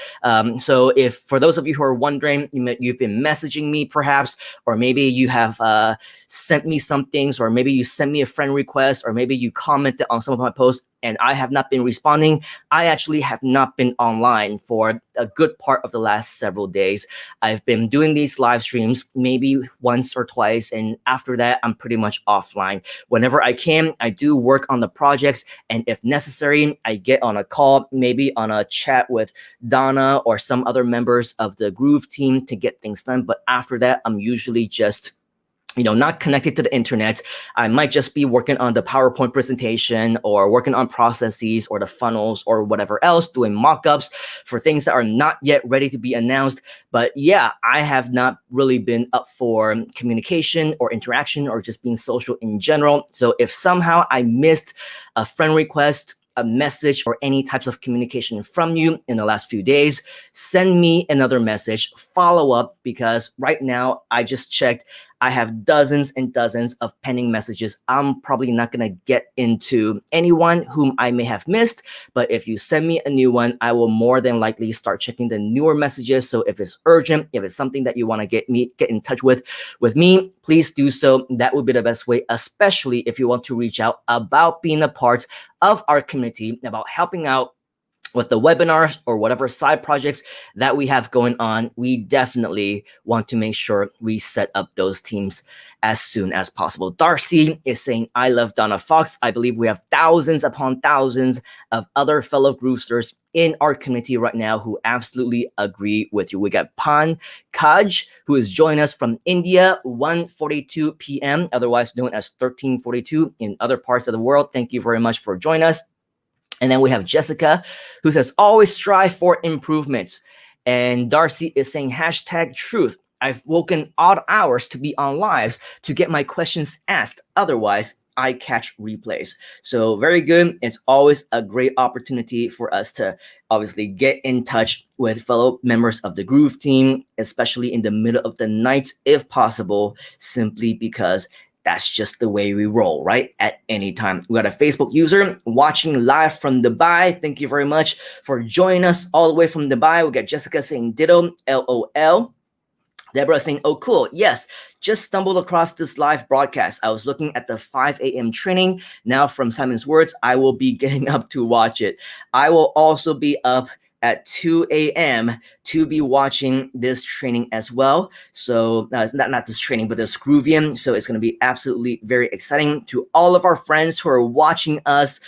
Speaker 1: so if for those of you who are wondering, you've been messaging me perhaps, or maybe you have sent me some things, or maybe you sent me a friend request, or maybe you commented on some of my posts and I have not been responding. I actually have not been online for a good part of the last several days. I've been doing these live streams maybe once or twice, and after that, I'm pretty much offline. Whenever I can, I do work on the projects, and if necessary, I get on a call, maybe on a chat with Donna or some other members of the Groove team to get things done. But after that, I'm usually just not connected to the internet. I might just be working on the PowerPoint presentation or working on processes or the funnels or whatever else, doing mock-ups for things that are not yet ready to be announced. But yeah, I have not really been up for communication or interaction or just being social in general. So if somehow I missed a friend request, a message, or any types of communication from you in the last few days, send me another message, follow up, because right now I just checked, I have dozens and dozens of pending messages. I'm probably not going to get into anyone whom I may have missed, but if you send me a new one, I will more than likely start checking the newer messages. So if it's urgent, if it's something that you want to get in touch with me, please do so. That would be the best way, especially if you want to reach out about being a part of our community, about helping out with the webinars or whatever side projects that we have going on. We definitely want to make sure we set up those teams as soon as possible. Darcy is saying, I love Donna Fox. I believe we have thousands upon thousands of other fellow Groovesters in our community right now who absolutely agree with you. We got Pan Kaj, who is joining us from India, 1:42 p.m., otherwise known as 13:42 in other parts of the world. Thank you very much for joining us. And then we have Jessica, who says, always strive for improvements. And Darcy is saying, #truth. I've woken odd hours to be on lives to get my questions asked. Otherwise, I catch replays. So very good. It's always a great opportunity for us to obviously get in touch with fellow members of the Groove team, especially in the middle of the night, if possible, simply because that's just the way we roll, right? At any time. We got a Facebook user watching live from Dubai. Thank you very much for joining us all the way from Dubai. We got Jessica saying ditto, LOL. Deborah saying, oh, cool. Yes, just stumbled across this live broadcast. I was looking at the 5 a.m. training. Now, from Simon's words, I will be getting up to watch it. I will also be up at 2 a.m. to be watching this training as well. So not this training, but this Groovion. So it's going to be absolutely very exciting to all of our friends who are watching us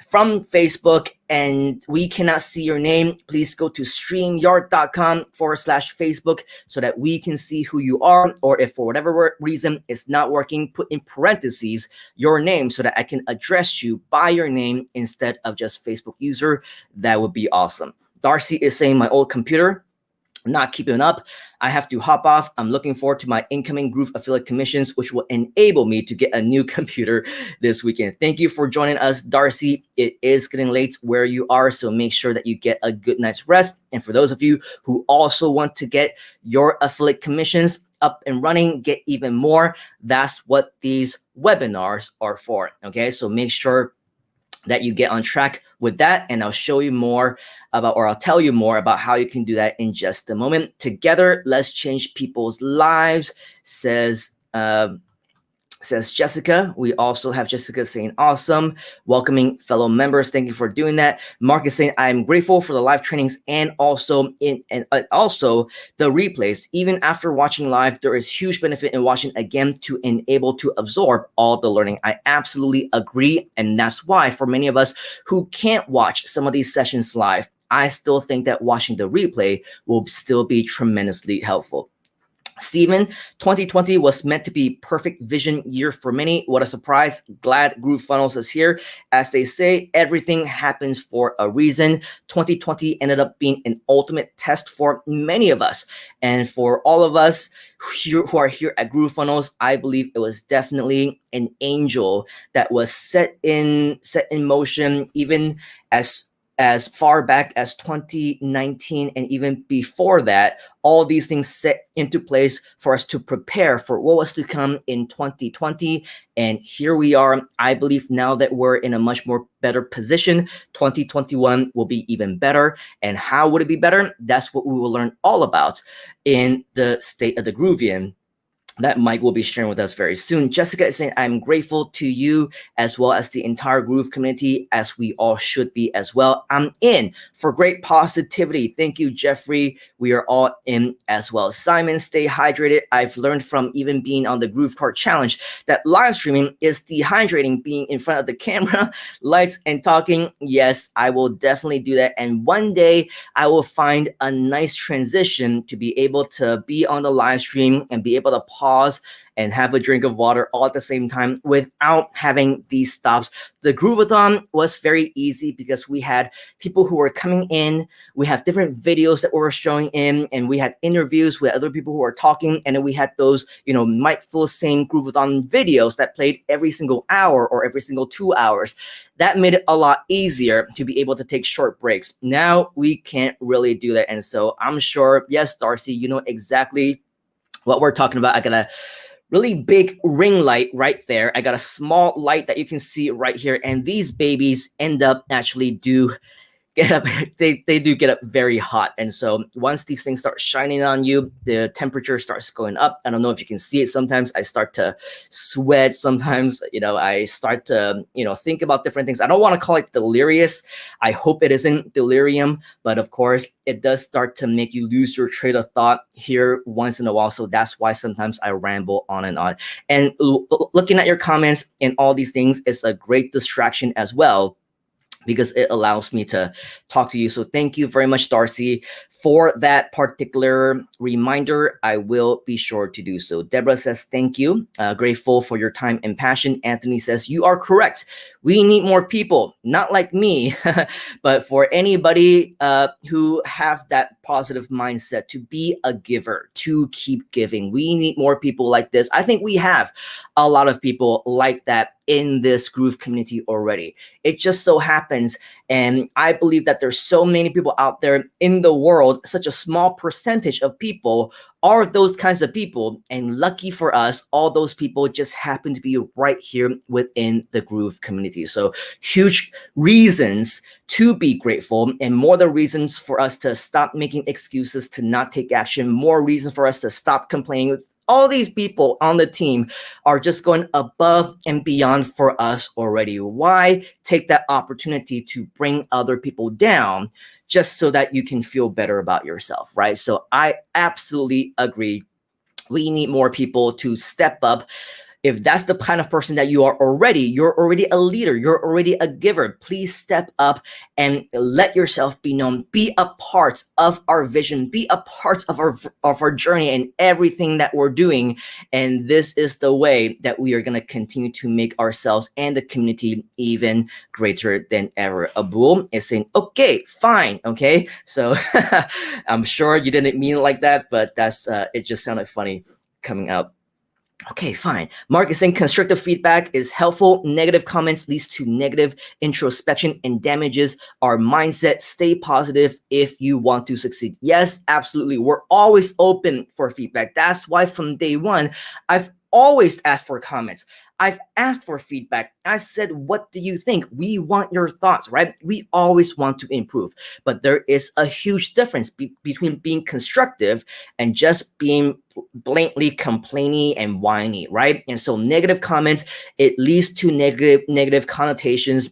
Speaker 1: from Facebook and we cannot see your name. Please go to streamyard.com/Facebook so that we can see who you are. Or if for whatever reason it's not working, put in parentheses your name so that I can address you by your name instead of just Facebook user. That would be awesome. Darcy is saying my old computer not keeping up. I have to hop off. I'm looking forward to my incoming Groove affiliate commissions, which will enable me to get a new computer this weekend. Thank you for joining us, Darcy. It is getting late where you are, so make sure that you get a good night's rest. And for those of you who also want to get your affiliate commissions up and running, get even more, that's what these webinars are for. Okay, so make sure that you get on track with that. And I'll show you more about, or I'll tell you more about how you can do that in just a moment. Together, let's change people's lives, says Jessica. We also have Jessica saying awesome, welcoming fellow members. Thank you for doing that. Mark is saying I'm grateful for the live trainings and also also the replays. Even after watching live, there is huge benefit in watching again to enable to absorb all the learning. I absolutely agree, and that's why for many of us who can't watch some of these sessions live, I still think that watching the replay will still be tremendously helpful. Steven, 2020 was meant to be perfect vision year for many. What a surprise. Glad GrooveFunnels is here. As they say, everything happens for a reason. 2020 ended up being an ultimate test for many of us. And for all of us who are here at GrooveFunnels, I believe it was definitely an angel that was set in motion even as far back as 2019, and even before that, all these things set into place for us to prepare for what was to come in 2020. And here we are. I believe now that we're in a much more better position, 2021 will be even better. And how would it be better? That's what we will learn all about in the State of the Groovion that Mike will be sharing with us very soon. Jessica is saying, I'm grateful to you as well as the entire Groove community, as we all should be as well. I'm in for great positivity. Thank you, Jeffrey. We are all in as well. Simon, stay hydrated. I've learned from even being on the Groove Card Challenge that live streaming is dehydrating, being in front of the camera, lights, and talking. Yes, I will definitely do that. And one day I will find a nice transition to be able to be on the live stream and be able to pause and have a drink of water all at the same time without having these stops. The Groovathon was very easy because we had people who were coming in. We have different videos that we were showing in, and we had interviews with other people who were talking. And then we had those, Mike Filsaime Groovathon videos that played every single hour or every single 2 hours. That made it a lot easier to be able to take short breaks. Now we can't really do that. And so I'm sure, yes, Darcy, you know exactly what we're talking about. I got a really big ring light right there. I got a small light that you can see right here. And these babies end up actually do get up, they do get up very hot. And so once these things start shining on you, the temperature starts going up. I don't know if you can see it. Sometimes I start to sweat. Sometimes, I start to, think about different things. I don't want to call it delirious. I hope it isn't delirium, but of course it does start to make you lose your train of thought here once in a while. So that's why sometimes I ramble on and on. And looking at your comments and all these things is a great distraction as well, because it allows me to talk to you. So thank you very much, Darcy, for that particular reminder. I will be sure to do so. Deborah says, thank you. Grateful for your time and passion. Anthony says, you are correct. We need more people, not like me, but for anybody who have that positive mindset to be a giver, to keep giving. We need more people like this. I think we have a lot of people like that in this Groove community already. It just so happens, and I believe that there's so many people out there in the world, such a small percentage of people are those kinds of people, and lucky for us, all those people just happen to be right here within the Groove community. So huge reasons to be grateful, and more the reasons for us to stop making excuses to not take action, more reasons for us to stop complaining. All these people on the team are just going above and beyond for us already. Why take that opportunity to bring other people down just so that you can feel better about yourself, right? So I absolutely agree. We need more people to step up. If that's the kind of person that you're already a leader, you're already a giver, please step up and let yourself be known. Be a part of our vision, be a part of our journey and everything that we're doing. And this is the way that we are going to continue to make ourselves and the community even greater than ever. Abul is saying, okay, fine. Okay. So I'm sure you didn't mean it like that, but that's it just sounded funny coming out. Okay, fine. Mark is saying constructive feedback is helpful. Negative comments leads to negative introspection and damages our mindset. Stay positive if you want to succeed. Yes, absolutely. We're always open for feedback. That's why from day one, I've always asked for comments. I've asked for feedback. I said, what do you think? We want your thoughts, right? We always want to improve, but there is a huge difference between being constructive and just being blatantly complaining and whiny, right? And so negative comments, it leads to negative connotations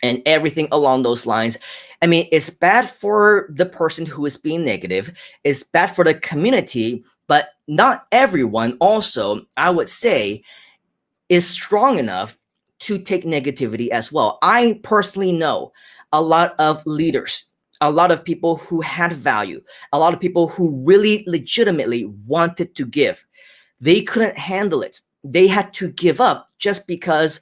Speaker 1: and everything along those lines. I mean, it's bad for the person who is being negative, it's bad for the community, but not everyone also, I would say, is strong enough to take negativity as well. I personally know a lot of leaders, a lot of people who had value, a lot of people who really legitimately wanted to give. They couldn't handle it. They had to give up just because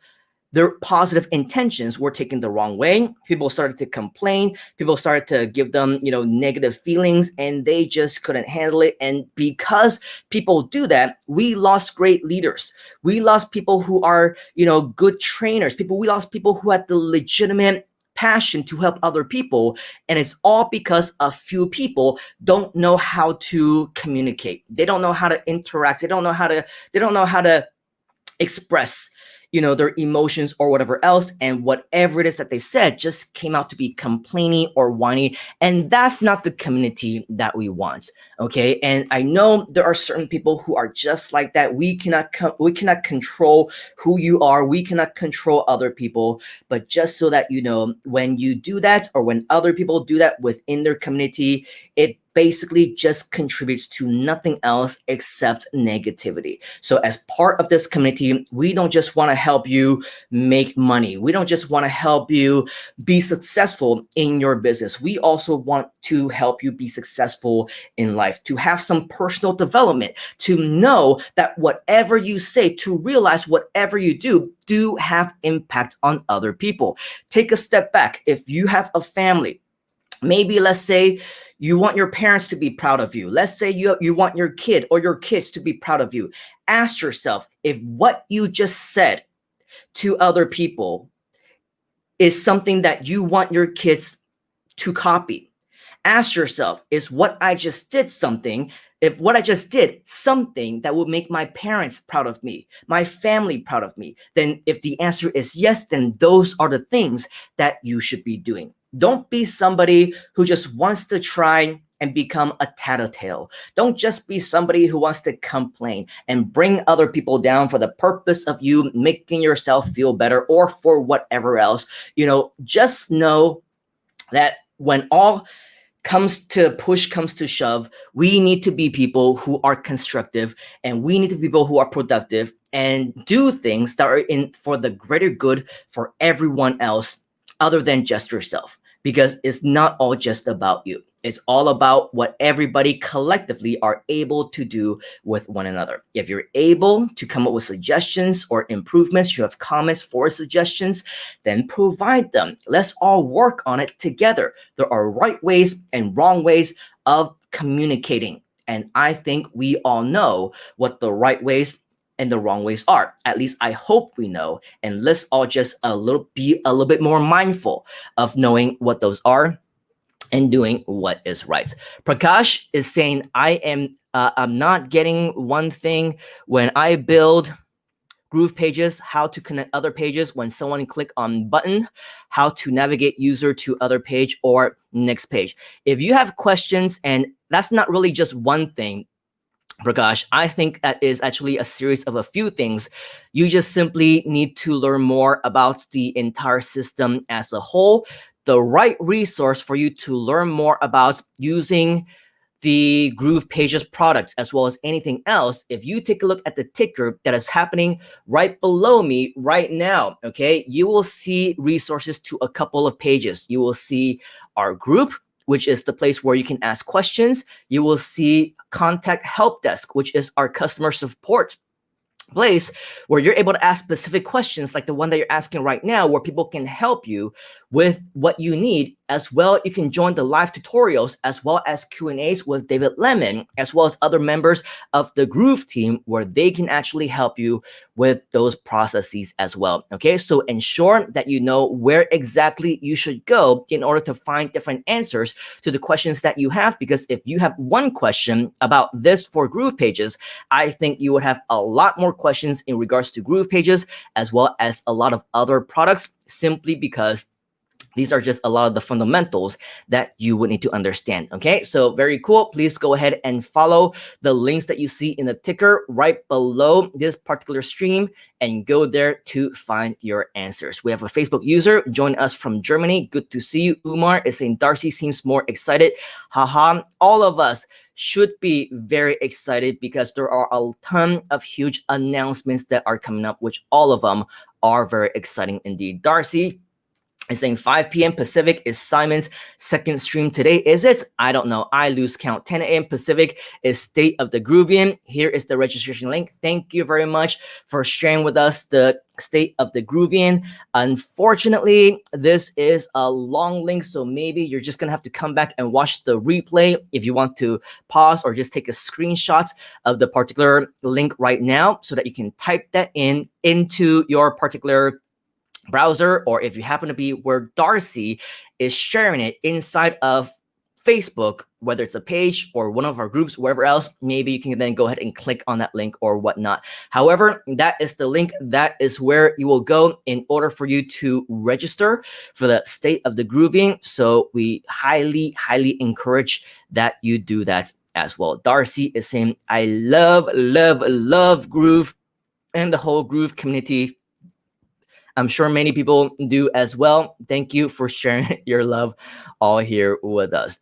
Speaker 1: their positive intentions were taken the wrong way. People started to complain. People started to give them, negative feelings, and they just couldn't handle it. And because people do that, we lost great leaders. We lost people who are, good trainers. We lost people who had the legitimate passion to help other people, and it's all because a few people don't know how to communicate. They don't know how to interact. They don't know how to express their emotions or whatever else, and whatever it is that they said just came out to be complaining or whiny, and that's not the community that we want. Okay, and I know there are certain people who are just like that. We cannot control who you are. We cannot control other people, but just so that when you do that, or when other people do that within their community, it basically just contributes to nothing else except negativity. So as part of this community, we don't just want to help you make money. We don't just want to help you be successful in your business. We also want to help you be successful in life, to have some personal development, to know that whatever you say, to realize whatever you do have impact on other people. Take a step back. If you have a family, maybe let's say you want your parents to be proud of you. Let's say you want your kid or your kids to be proud of you. Ask yourself if what you just said to other people is something that you want your kids to copy. Ask yourself, is what I just did something, if what I just did something that would make my parents proud of me, my family proud of me? Then if the answer is yes, then those are the things that you should be doing. Don't be somebody who just wants to try and become a tattletale. Don't just be somebody who wants to complain and bring other people down for the purpose of you making yourself feel better or for whatever else. Just know that when all comes to shove, we need to be people who are constructive, and we need to be people who are productive and do things that are in for the greater good for everyone else other than just yourself. Because it's not all just about you. It's all about what everybody collectively are able to do with one another. If you're able to come up with suggestions or improvements, you have comments for suggestions, then provide them. Let's all work on it together. There are right ways and wrong ways of communicating. And I think we all know what the right ways and the wrong ways are. At least I hope we know. And let's all just be a little bit more mindful of knowing what those are and doing what is right. Prakash is saying, I'm not getting one thing when I build Groove pages, how to connect other pages when someone click on button, how to navigate user to other page or next page. If you have questions, and that's not really just one thing, Prakash, I think that is actually a series of a few things. You just simply need to learn more about the entire system as a whole. The right resource for you to learn more about using the Groove Pages product as well as anything else, if you take a look at the ticker that is happening right below me right now, okay, you will see resources to a couple of pages. You will see our group, which is the place where you can ask questions. You will see Contact Help Desk, which is our customer support place where you're able to ask specific questions like the one that you're asking right now, where people can help you with what you need. As well, you can join the live tutorials as well as Q&As with David Lemon, as well as other members of the Groove team, where they can actually help you with those processes as well. Okay, so ensure that you know where exactly you should go in order to find different answers to the questions that you have, because if you have one question about this for Groove pages, I think you would have a lot more questions in regards to Groove pages as well as a lot of other products, simply because these are just a lot of the fundamentals that you would need to understand. Okay, so very cool. Please go ahead and follow the links that you see in the ticker right below this particular stream and go there to find your answers. We have a Facebook user join us from Germany. Good to see you. Umar is saying Darcy seems more excited. Haha. All of us should be very excited because there are a ton of huge announcements that are coming up, which all of them are very exciting indeed. Darcy is saying 5 p.m. Pacific is Simon's second stream today. Is it? I don't know. I lose count. 10 a.m. Pacific is State of the Groovion. Here is the registration link. Thank you very much for sharing with us the State of the Groovion. Unfortunately, this is a long link, so maybe you're just going to have to come back and watch the replay if you want to pause or just take a screenshot of the particular link right now so that you can type that into your particular browser, or if you happen to be where Darcy is sharing it inside of Facebook, whether it's a page or one of our groups, wherever else, maybe you can then go ahead and click on that link or whatnot. However, that is the link. That is where you will go in order for you to register for the State of the Grooving. So we highly, highly encourage that you do that as well. Darcy is saying, I love, love, love Groove and the whole Groove community. I'm sure many people do as well. Thank you for sharing your love all here with us.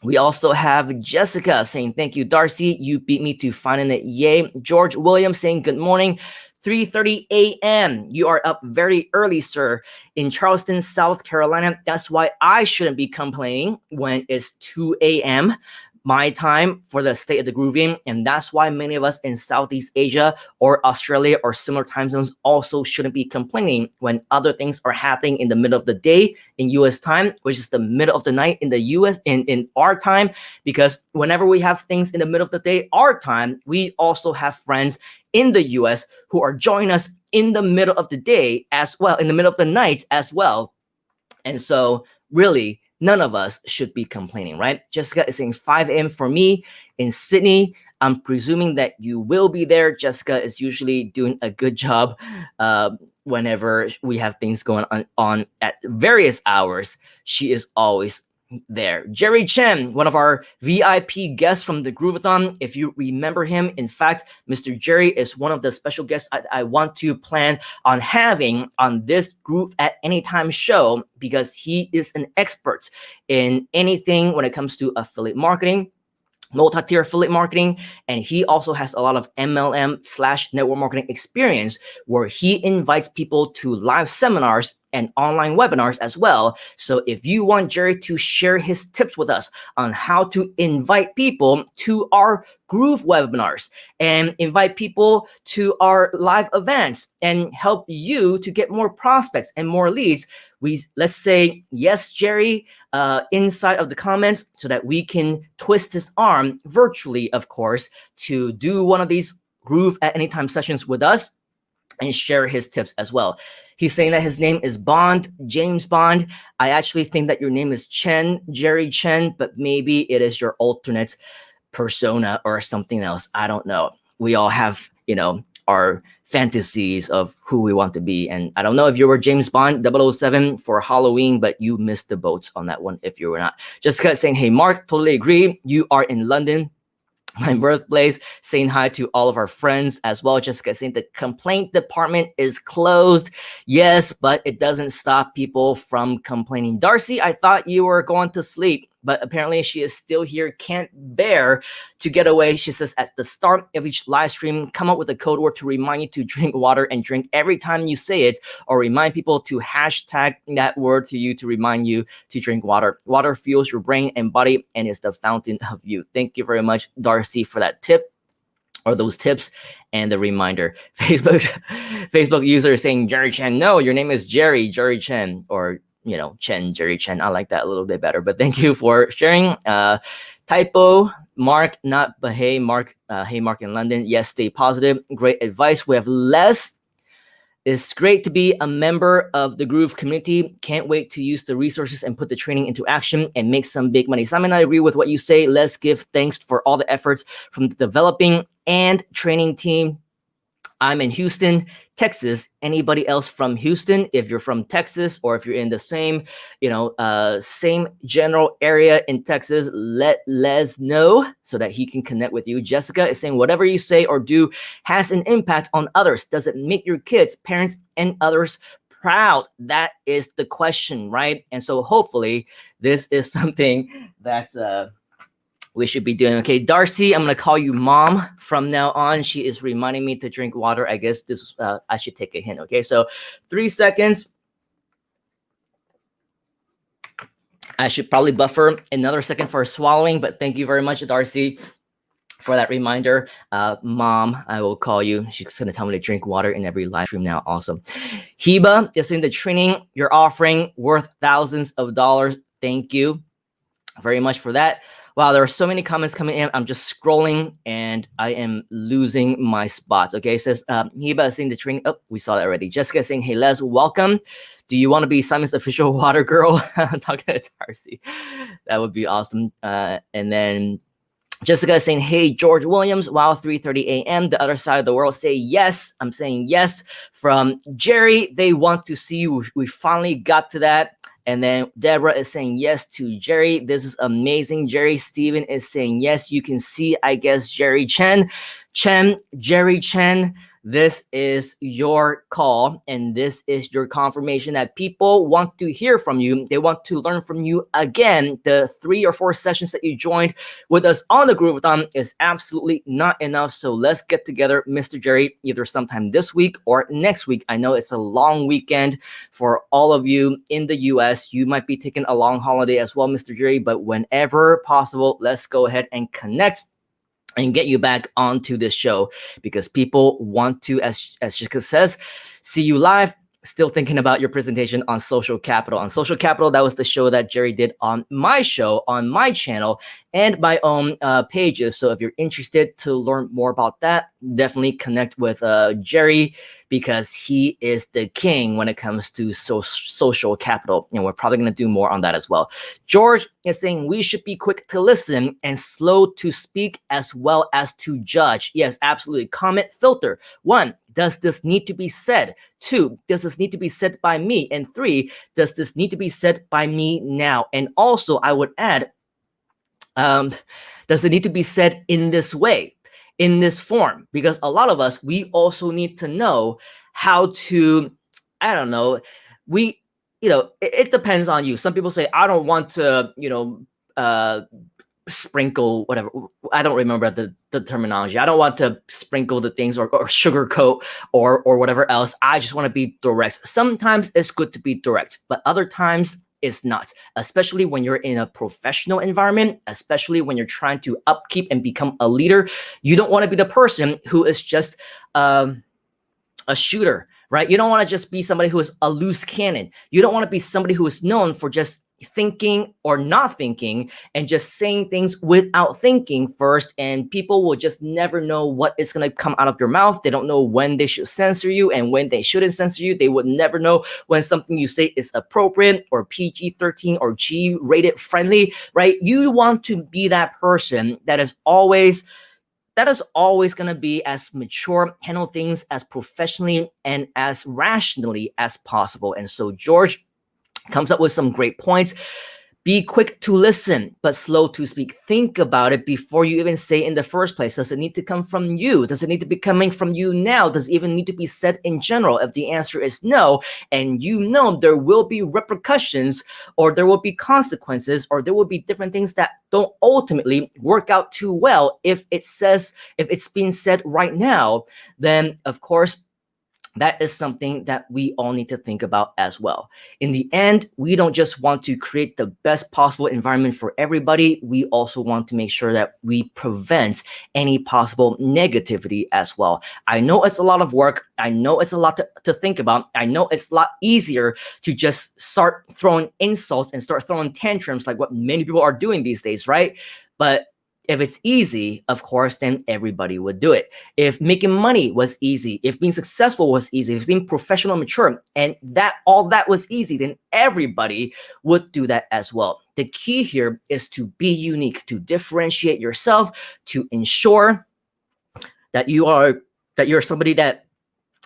Speaker 1: We also have Jessica saying, thank you, Darcy. You beat me to finding it. Yay. George Williams saying, good morning. 3:30 a.m. You are up very early, sir, in Charleston, South Carolina. That's why I shouldn't be complaining when it's 2 a.m. my time for the State of the Groovion, and that's why many of us in Southeast Asia or Australia or similar time zones also shouldn't be complaining when other things are happening in the middle of the day in US time, which is the middle of the night in the US in our time, because whenever we have things in the middle of the day, our time, we also have friends in the US who are joining us in the middle of the day as well, in the middle of the night as well. And so really, none of us should be complaining, right? Jessica is saying 5 a.m. for me in Sydney. I'm presuming that you will be there. Jessica is usually doing a good job whenever we have things going on at various hours. She is always there. Jerry Chen, one of our VIP guests from the Groovathon. If you remember him, in fact, Mr. Jerry is one of the special guests I want to plan on having on this Groove at Any Time show, because he is an expert in anything when it comes to affiliate marketing, multi-tier affiliate marketing, and he also has a lot of MLM/network marketing experience, where he invites people to live seminars and online webinars as well. So if you want Jerry to share his tips with us on how to invite people to our Groove webinars and invite people to our live events and help you to get more prospects and more leads, let's say yes, Jerry, inside of the comments, so that we can twist his arm virtually, of course, to do one of these Groove at Any Time sessions with us and share his tips as well. He's saying that his name is Bond, James Bond. I actually think that your name is Chen, Jerry Chen, but maybe it is your alternate persona or something else. I don't know. We all have, our fantasies of who we want to be. And I don't know if you were James Bond 007 for Halloween, but you missed the boats on that one if you were not. Jessica saying, hey, Mark, totally agree. You are in London, my birthplace. Saying hi to all of our friends as well. Jessica saying the complaint department is closed. Yes, but it doesn't stop people from complaining. Darcy, I thought you were going to sleep, but apparently she is still here, can't bear to get away. She says, at the start of each live stream, come up with a code word to remind you to drink water and drink every time you say it, or remind people to hashtag that word to you to remind you to drink water. Water fuels your brain and body and is the fountain of youth. Thank you very much, Darcy, for that tip, or those tips and the reminder. Facebook user is saying, Jerry Chen, no, your name is Jerry Chen, or Jerry Chen. I like that a little bit better, but thank you for sharing. Typo, Mark, not but hey, Mark. Hey, Mark in London. Yes, stay positive. Great advice. We have Les. It's great to be a member of the Groove community. Can't wait to use the resources and put the training into action and make some big money. Simon, I agree with what you say. Let's give thanks for all the efforts from the developing and training team. I'm in Houston, Texas. Anybody else from Houston? If you're from Texas, or if you're in the same, same general area in Texas, let Les know so that he can connect with you. Jessica is saying, whatever you say or do has an impact on others. Does it make your kids, parents, and others proud? That is the question, right? And so hopefully this is something that we should be doing. Okay, Darcy, I'm gonna call you mom from now on. She is reminding me to drink water. I guess this I should take a hint. Okay, so 3 seconds. I should probably buffer another second for swallowing, but thank you very much, Darcy, for that reminder. Mom, I will call you. She's gonna tell me to drink water in every live stream now. Awesome. Heba is in the training you're offering worth thousands of dollars. Thank you very much for that. Wow, there are so many comments coming in. I'm just scrolling and I am losing my spots. Okay, it says Heba is saying the training. Oh, we saw that already. Jessica is saying, hey Les, welcome. Do you want to be Simon's official water girl? I'm talking to Darcy. That would be awesome. And then Jessica is saying, hey, George Williams, wow, 3:30 a.m. The other side of the world say yes. I'm saying yes. From Jerry, they want to see you. We finally got to that. And then Deborah is saying yes to Jerry. This is amazing. Jerry Steven is saying yes. You can see, I guess, Jerry Chen. Jerry Chen. This is your call, and this is your confirmation that people want to hear from you. They want to learn from you again. The 3 or 4 sessions that you joined with us on the Groovathon is absolutely not enough. So let's get together, Mr. Jerry, either sometime this week or next week. I know it's a long weekend for all of you in the US. You might be taking a long holiday as well, Mr. Jerry, but whenever possible, let's go ahead and connect and get you back onto this show, because people want to, as Shika says, see you live. Still thinking about your presentation on social capital. On social capital, that was the show that Jerry did on my show, on my channel, and my own pages. So if you're interested to learn more about that, definitely connect with Jerry, because he is the king when it comes to social capital. And we're probably going to do more on that as well. George is saying we should be quick to listen and slow to speak as well as to judge. Yes, absolutely. Comment filter. 1, does this need to be said? 2, does this need to be said by me? And 3, does this need to be said by me now? And also, I would add, does it need to be said in this way, in this form? Because a lot of us, we also need to know how to, I don't know, it depends on you. Some people say, I don't want to, sprinkle whatever. I don't remember the terminology. I don't want to sprinkle the things or sugarcoat or whatever else. I just want to be direct. Sometimes it's good to be direct, but other times it's not, especially when you're in a professional environment, especially when you're trying to upkeep and become a leader. You don't want to be the person who is just a shooter, right? You don't want to just be somebody who is a loose cannon. You don't want to be somebody who is known for just thinking or not thinking and just saying things without thinking first, and people will just never know what is going to come out of your mouth. They don't know when they should censor you and when they shouldn't censor you. They would never know when something you say is appropriate or PG-13 or G-rated friendly, right? You want to be that person that is always going to be as mature, handle things as professionally and as rationally as possible. And so George comes up with some great points. Be quick to listen, but slow to speak. Think about it before you even say it in the first place. Does it need to come from you? Does it need to be coming from you now? Does it even need to be said in general? If the answer is no, and you know there will be repercussions, or there will be consequences, or there will be different things that don't ultimately work out too well if it's being said right now, then of course that is something that we all need to think about as well. In the end, we don't just want to create the best possible environment for everybody. We also want to make sure that we prevent any possible negativity as well. I know it's a lot of work. I know it's a lot to think about. I know it's a lot easier to just start throwing insults and start throwing tantrums like what many people are doing these days, right? But if it's easy, of course, then everybody would do it. If making money was easy, if being successful was easy, if being professional and mature, and that all that was easy, then everybody would do that as well. The key here is to be unique, to differentiate yourself, to ensure that you're somebody that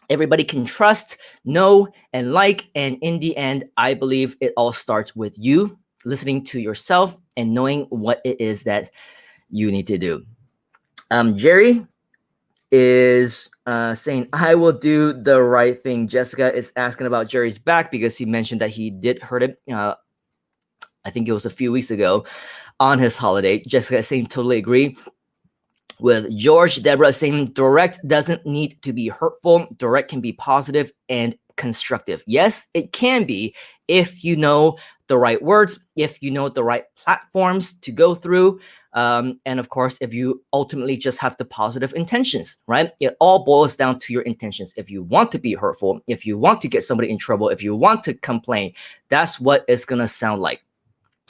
Speaker 1: everybody can trust, know, and like. And in the end, I believe it all starts with you listening to yourself and knowing what it is that you need to do. Jerry is saying, I will do the right thing. Jessica is asking about Jerry's back because he mentioned that he did hurt it. I think it was a few weeks ago on his holiday. Jessica is saying, totally agree with George. Deborah is saying, direct doesn't need to be hurtful. Direct can be positive and constructive. Yes, it can be if you know the right words, if you know the right platforms to go through. And of course, if you ultimately just have the positive intentions, right? It all boils down to your intentions. If you want to be hurtful, if you want to get somebody in trouble, if you want to complain, that's what it's going to sound like.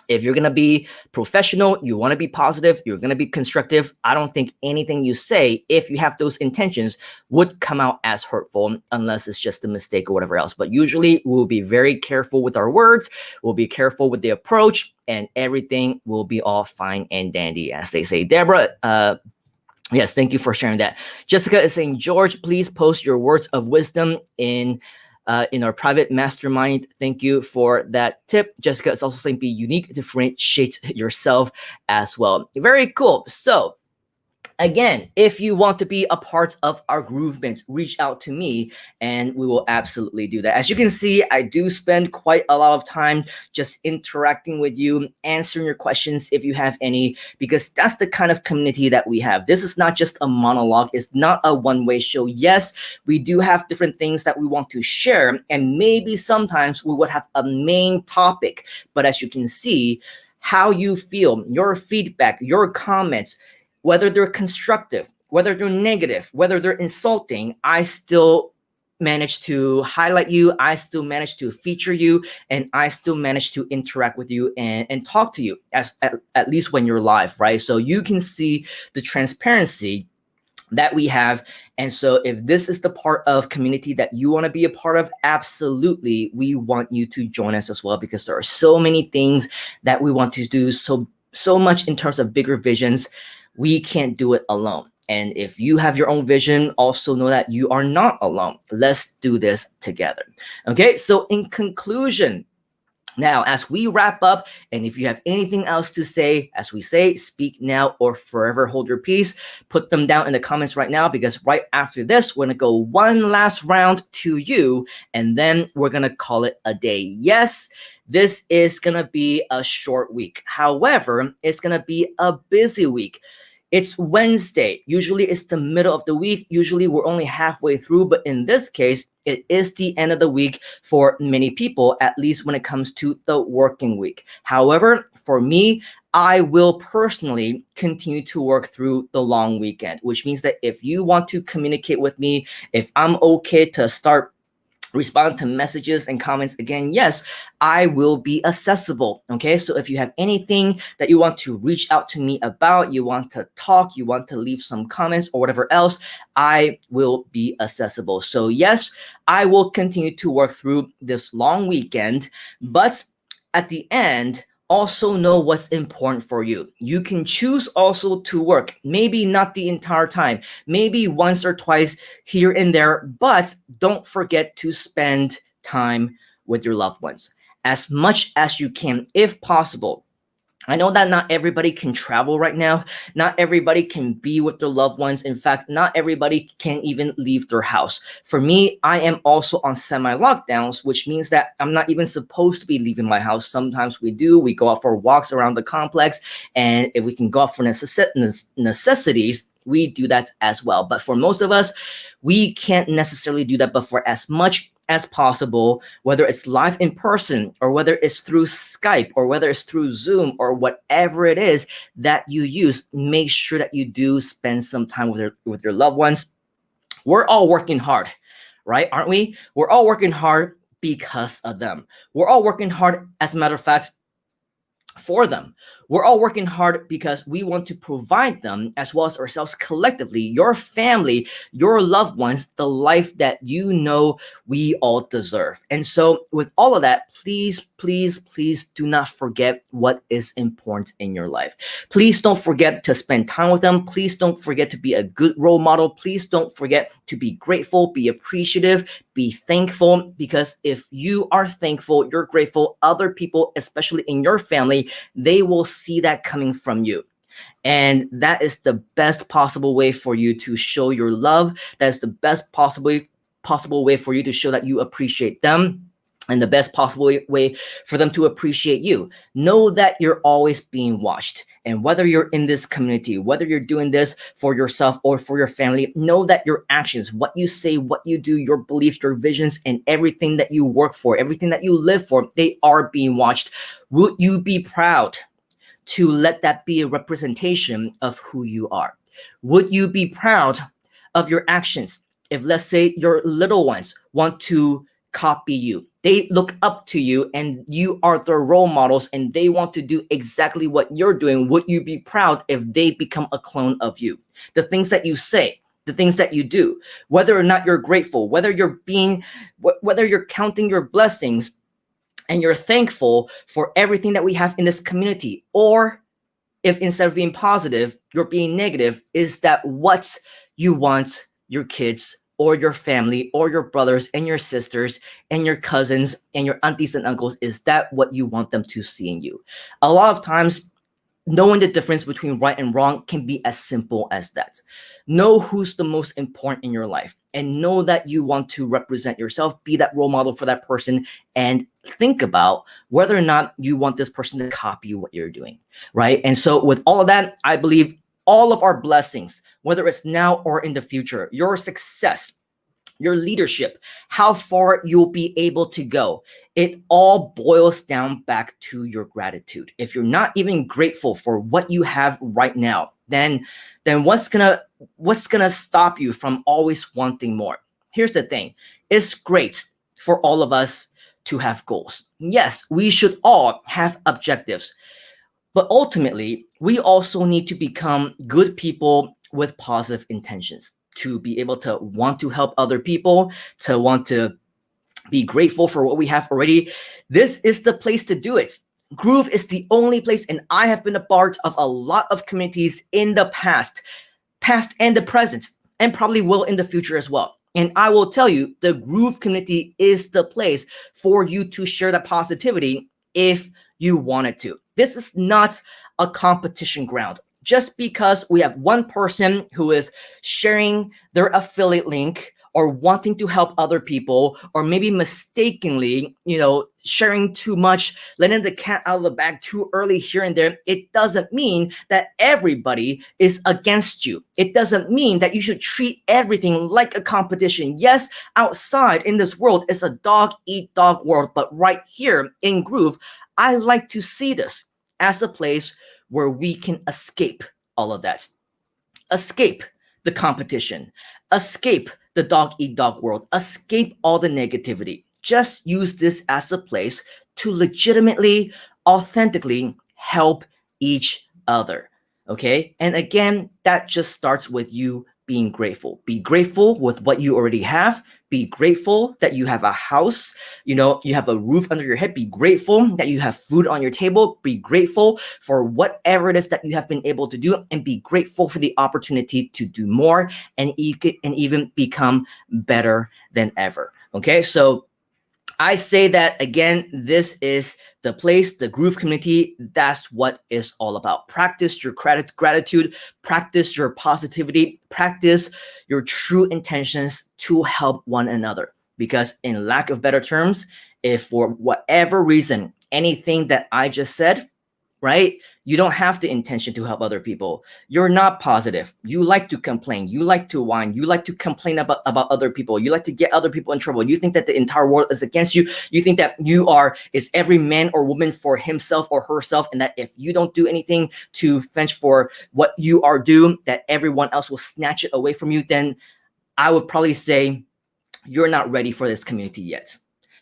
Speaker 1: If you're going to be professional, you want to be positive, you're going to be constructive, I don't think anything you say, if you have those intentions, would come out as hurtful unless it's just a mistake or whatever else. But usually we'll be very careful with our words, we'll be careful with the approach, and everything will be all fine and dandy, as they say. Deborah, yes, thank you for sharing that. Jessica is saying, George, please post your words of wisdom in our private mastermind. Thank you for that tip. Jessica is also saying, be unique, differentiate yourself as well. Very cool. So again, if you want to be a part of our Groovement, reach out to me and we will absolutely do that. As you can see, I do spend quite a lot of time just interacting with you, answering your questions if you have any, because that's the kind of community that we have. This is not just a monologue. It's not a one-way show. Yes, we do have different things that we want to share, and maybe sometimes we would have a main topic. But as you can see, how you feel, your feedback, your comments, whether they're constructive, whether they're negative, whether they're insulting, I still manage to highlight you, I still manage to feature you, and I still manage to interact with you and talk to you, at least when you're live, right? So you can see the transparency that we have. And so if this is the part of community that you want to be a part of, absolutely, we want you to join us as well, because there are so many things that we want to do, so much in terms of bigger visions. We can't do it alone. And if you have your own vision, also know that you are not alone. Let's do this together. Okay, so in conclusion, now, as we wrap up, and if you have anything else to say, as we say, speak now or forever hold your peace. Put them down in the comments right now, because right after this, we're going to go one last round to you, and then we're going to call it a day. Yes, this is going to be a short week. However, it's going to be a busy week. It's Wednesday. Usually it's the middle of the week. Usually we're only halfway through, but in this case, it is the end of the week for many people, at least when it comes to the working week. However, for me, I will personally continue to work through the long weekend, which means that if you want to communicate with me, if I'm okay to start respond to messages and comments again, yes, I will be accessible. Okay, so if you have anything that you want to reach out to me about, you want to talk, you want to leave some comments or whatever else, I will be accessible. So yes, I will continue to work through this long weekend, but at the end, also know what's important for you. You can choose also to work, maybe not the entire time, maybe once or twice here and there, but don't forget to spend time with your loved ones as much as you can, if possible. I know that not everybody can travel right now. Not everybody can be with their loved ones. In fact, not everybody can even leave their house. For me, I am also on semi-lockdowns, which means that I'm not even supposed to be leaving my house. Sometimes we do. We go out for walks around the complex. And if we can go out for necessities, we do that as well. But for most of us, we can't necessarily do that. But for as much as possible, whether it's live in person or whether it's through Skype or whether it's through Zoom or whatever it is that you use, make sure that you do spend some time with your loved ones. We're all working hard, right? Aren't we? We're all working hard because of them. We're all working hard, as a matter of fact, for them. We're all working hard because we want to provide them, as well as ourselves collectively, your family, your loved ones, the life that you know we all deserve. And so with all of that, please, please, please do not forget what is important in your life. Please don't forget to spend time with them. Please don't forget to be a good role model. Please don't forget to be grateful, be appreciative, be thankful, because if you are thankful, you're grateful, other people, especially in your family, they will see that coming from you. And that is the best possible way for you to show your love. That is the best possible way for you to show that you appreciate them, and the best possible way for them to appreciate you. Know that you're always being watched. And whether you're in this community, whether you're doing this for yourself or for your family, know that your actions, what you say, what you do, your beliefs, your visions, and everything that you work for, everything that you live for, they are being watched. Would you be proud to let that be a representation of who you are? Would you be proud of your actions? If, let's say, your little ones want to copy you, they look up to you and you are their role models and they want to do exactly what you're doing, would you be proud if they become a clone of you? The things that you say, the things that you do, whether or not you're grateful, whether you're counting your blessings and you're thankful for everything that we have in this community, or if instead of being positive, you're being negative, is that what you want your kids or your family or your brothers and your sisters and your cousins and your aunties and uncles, is that what you want them to see in you? A lot of times, knowing the difference between right and wrong can be as simple as that. Know who's the most important in your life and know that you want to represent yourself, be that role model for that person, and think about whether or not you want this person to copy what you're doing, right? And so with all of that, I believe all of our blessings, whether it's now or in the future, your success, your leadership, how far you'll be able to go, it all boils down back to your gratitude. If you're not even grateful for what you have right now, then what's gonna stop you from always wanting more? Here's the thing. It's great for all of us to have goals. Yes, we should all have objectives. But ultimately, we also need to become good people with positive intentions, to be able to want to help other people, to want to be grateful for what we have already. This is the place to do it. Groove is the only place, and I have been a part of a lot of communities in the past and the present, and probably will in the future as well. And I will tell you, the Groove community is the place for you to share that positivity if you wanted to. This is not a competition ground. Just because we have one person who is sharing their affiliate link or wanting to help other people, or maybe mistakenly, sharing too much, letting the cat out of the bag too early here and there, it doesn't mean that everybody is against you. It doesn't mean that you should treat everything like a competition. Yes, outside in this world, it's a dog-eat-dog world, but right here in Groove, I like to see this as a place where we can escape all of that. Escape the competition. Escape the dog-eat-dog world. Escape all the negativity. Just use this as a place to legitimately, authentically help each other. Okay? And again, that just starts with you being grateful. Be grateful with what you already have. Be grateful that you have a house, you have a roof under your head. Be grateful that you have food on your table. Be grateful for whatever it is that you have been able to do, and be grateful for the opportunity to do more and even become better than ever. Okay, so I say that again, this is the place, the Groove community. That's what it's all about. Practice your gratitude, practice your positivity, practice your true intentions to help one another. Because in lack of better terms, if for whatever reason, anything that I just said right? You don't have the intention to help other people. You're not positive. You like to complain. You like to whine. You like to complain about other people. You like to get other people in trouble. You think that the entire world is against you. You think that is every man or woman for himself or herself, and that if you don't do anything to fetch for what you are due, that everyone else will snatch it away from you. Then I would probably say you're not ready for this community yet,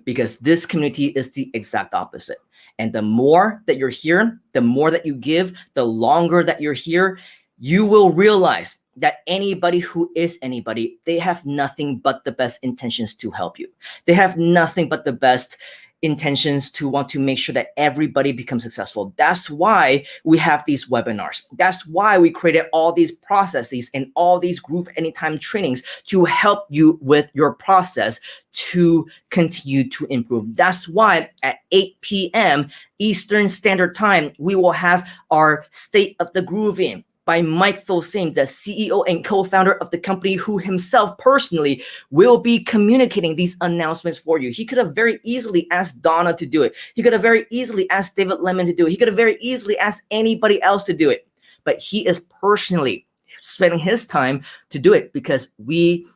Speaker 1: because this community is the exact opposite. And the more that you're here, the more that you give, the longer that you're here, you will realize that anybody who is anybody, they have nothing but the best intentions to help you. They have nothing but the best intentions to want to make sure that everybody becomes successful. That's why we have these webinars. That's why we created all these processes and all these Groove Anytime trainings to help you with your process to continue to improve. That's why at 8 p.m. Eastern Standard Time, we will have our State of the Groovion by Mike Filsaime, the CEO and co-founder of the company, who himself personally will be communicating these announcements for you. He could have very easily asked Donna to do it. He could have very easily asked David Lemon to do it. He could have very easily asked anybody else to do it. But he is personally spending his time to do it because we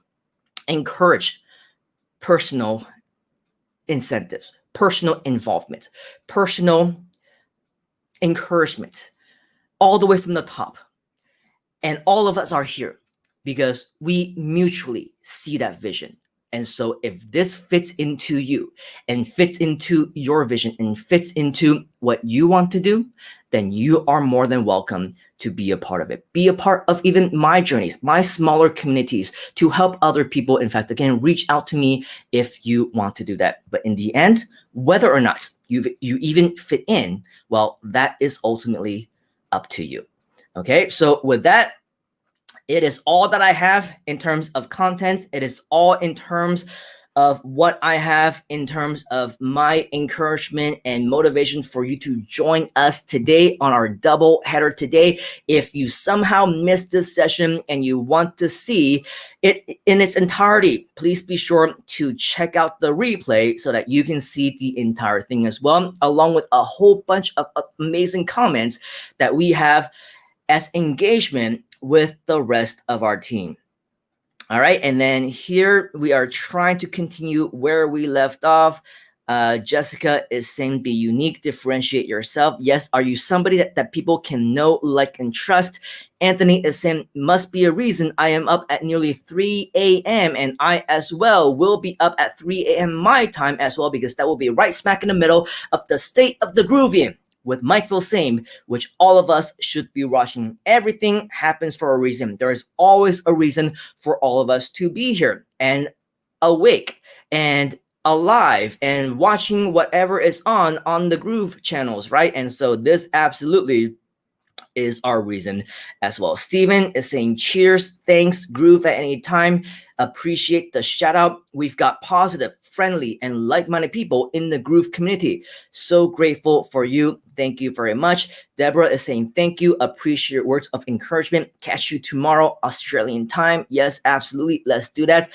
Speaker 1: encourage personal incentives, personal involvement, personal encouragement, all the way from the top. And all of us are here because we mutually see that vision. And so if this fits into you and fits into your vision and fits into what you want to do, then you are more than welcome to be a part of it. Be a part of even my journeys, my smaller communities, to help other people. In fact, again, reach out to me if you want to do that. But in the end, whether or not you even fit in, well, that is ultimately up to you. Okay, so with that, it is all that I have in terms of content. It is all in terms of what I have in terms of my encouragement and motivation for you to join us today on our double header today. If you somehow missed this session and you want to see it in its entirety, please be sure to check out the replay so that you can see the entire thing as well, along with a whole bunch of amazing comments that we have as engagement with the rest of our team. All right, and then here we are trying to continue where we left off. Jessica is saying, be unique, differentiate yourself. Yes, are you somebody that people can know, like, and trust? Anthony is saying, must be a reason I am up at nearly 3 a.m. and I as well will be up at 3 a.m. my time as well, because that will be right smack in the middle of the State of the Groovion with Mike Filsaime, which all of us should be watching. Everything happens for a reason. There is always a reason for all of us to be here and awake and alive and watching whatever is on the Groove channels, right? And so this absolutely is our reason as well. Steven is saying, cheers, thanks, Groove at any time. Appreciate the shout out. We've got positive, friendly, and like-minded people in the Groove community. So grateful for you. Thank you very much. Deborah is saying, thank you. Appreciate your words of encouragement. Catch you tomorrow, Australian time. Yes, absolutely. Let's do that.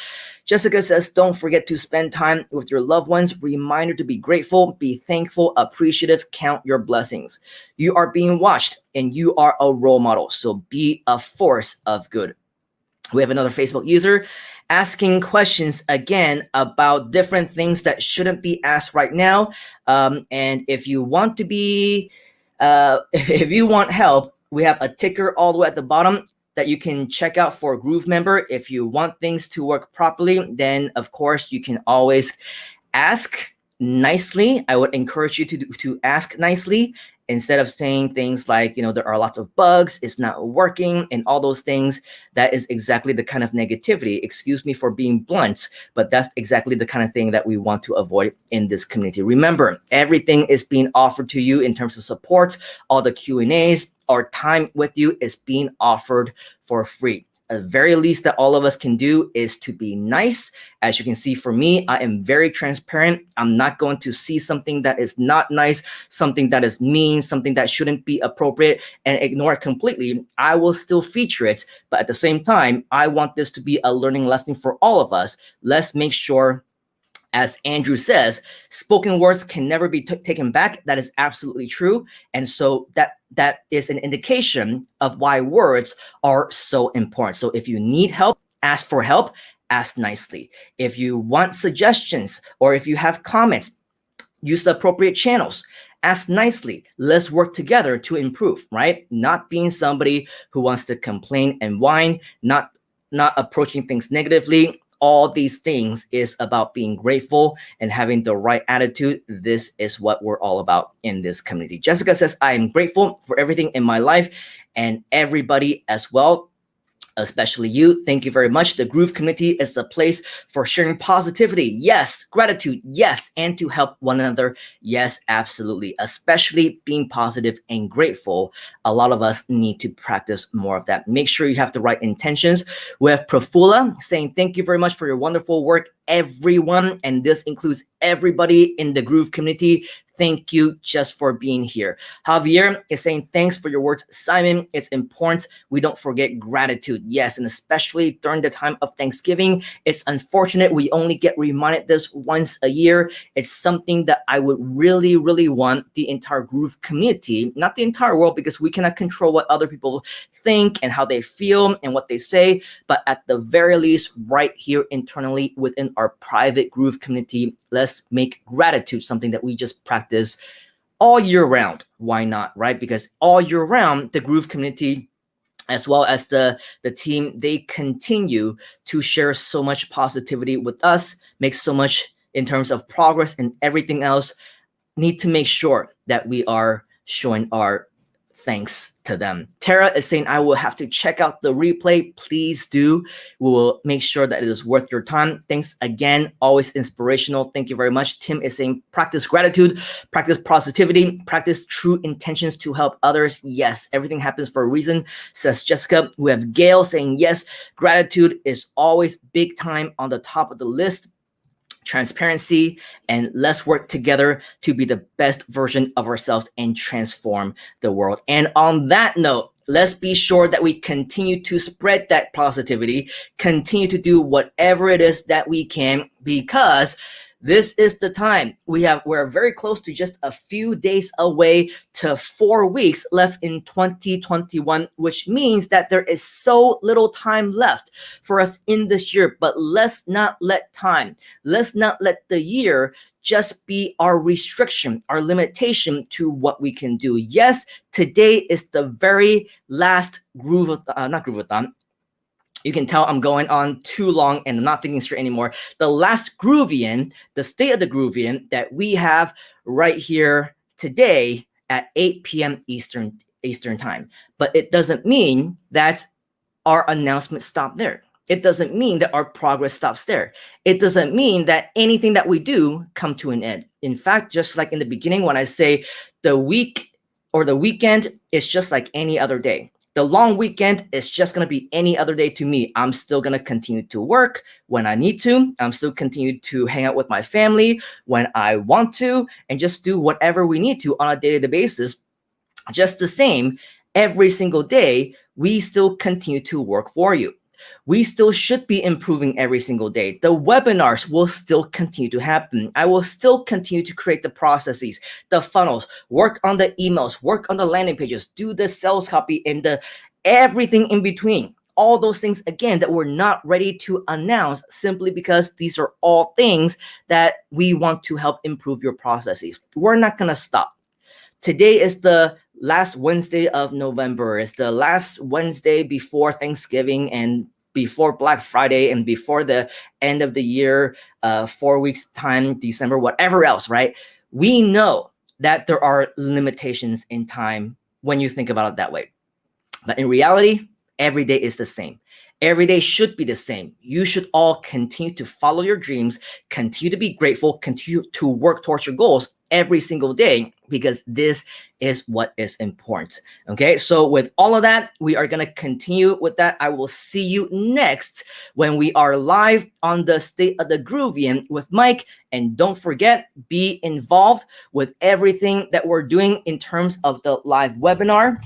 Speaker 1: Jessica says, don't forget to spend time with your loved ones. Reminder to be grateful, be thankful, appreciative, count your blessings. You are being watched and you are a role model. So be a force of good. We have another Facebook user asking questions again about different things that shouldn't be asked right now. And if you want to be, if you want help, we have a ticker all the way at the bottom that you can check out for Groove member. If you want things to work properly, then of course you can always ask nicely. I would encourage you to ask nicely instead of saying things like, there are lots of bugs, it's not working, and all those things. That is exactly the kind of negativity, excuse me for being blunt, but that's exactly the kind of thing that we want to avoid in this community. Remember, everything is being offered to you in terms of support. All the Q&As, our time with you is being offered for free. At the very least that all of us can do is to be nice. As you can see, for me, I am very transparent. I'm not going to see something that is not nice, something that is mean, something that shouldn't be appropriate, and ignore it completely. I will still feature it, but at the same time, I want this to be a learning lesson for all of us. Let's make sure As Andrew says, spoken words can never be taken back. That is absolutely true. And so that is an indication of why words are so important. So if you need help, ask for help, ask nicely. If you want suggestions or if you have comments, use the appropriate channels. Ask nicely. Let's work together to improve, right? Not being somebody who wants to complain and whine, not approaching things negatively. All these things is about being grateful and having the right attitude. This is what we're all about in this community. Jessica says, I am grateful for everything in my life and everybody as well, especially you. Thank you very much. The Groove community is a place for sharing positivity. Yes. Gratitude. Yes. And to help one another. Yes, absolutely. Especially being positive and grateful. A lot of us need to practice more of that. Make sure you have the right intentions. We have Profula saying, thank you very much for your wonderful work, everyone. And this includes everybody in the Groove community. Thank you just for being here. Javier is saying, thanks for your words, Simon. It's important we don't forget gratitude. Yes, and especially during the time of Thanksgiving. It's unfortunate we only get reminded this once a year. It's something that I would really, really want the entire Groove community, not the entire world, because we cannot control what other people think and how they feel and what they say. But at the very least, right here internally within our private Groove community, let's make gratitude something that we just practice all year round. Why not, right? Because all year round, the Groove community, as well as the team, they continue to share so much positivity with us, make so much in terms of progress and everything else. Need to make sure that we are showing our thanks to them. Tara is saying, I will have to check out the replay. Please do. We will make sure that it is worth your time. Thanks again. Always inspirational. Thank you very much. Tim is saying, practice gratitude, practice positivity, practice true intentions to help others. Yes, everything happens for a reason, says Jessica. We have Gail saying, yes, gratitude is always big time on the top of the list. Transparency, and let's work together to be the best version of ourselves and transform the world. And on that note, let's be sure that we continue to spread that positivity, continue to do whatever it is that we can, because this is the time. We're very close to just a few days away to 4 weeks left in 2021, which means that there is so little time left for us in this year. But let's not let the year just be our restriction, our limitation to what we can do. Yes, today is the very last Groovathon. You can tell I'm going on too long and I'm not thinking straight anymore. The last Groovion, the state of the Groovion that we have right here today at 8 p.m. Eastern time. But it doesn't mean that our announcement stopped there. It doesn't mean that our progress stops there. It doesn't mean that anything that we do come to an end. In fact, just like in the beginning, when I say the week or the weekend is just like any other day. The long weekend is just going to be any other day to me. I'm still going to continue to work when I need to. I'm still continue to hang out with my family when I want to, and just do whatever we need to on a day-to-day basis. Just the same, every single day, we still continue to work for you. We still should be improving every single day. The webinars will still continue to happen. I will still continue to create the processes, the funnels, work on the emails, work on the landing pages, do the sales copy and the everything in between. All those things, again, that we're not ready to announce simply because these are all things that we want to help improve your processes. We're not going to stop. Today is the last Wednesday of November. It's the last Wednesday before Thanksgiving and before Black Friday and before the end of the year, 4 weeks time, December, whatever else, right? We know that there are limitations in time when you think about it that way. But in reality, every day is the same. Every day should be the same. You should all continue to follow your dreams, continue to be grateful, continue to work towards your goals every single day, because this is what is important. Okay, so with all of that, we are going to continue with that. I will see you next when we are live on the State of the Groovion with Mike. And don't forget, be involved with everything that we're doing in terms of the live webinar.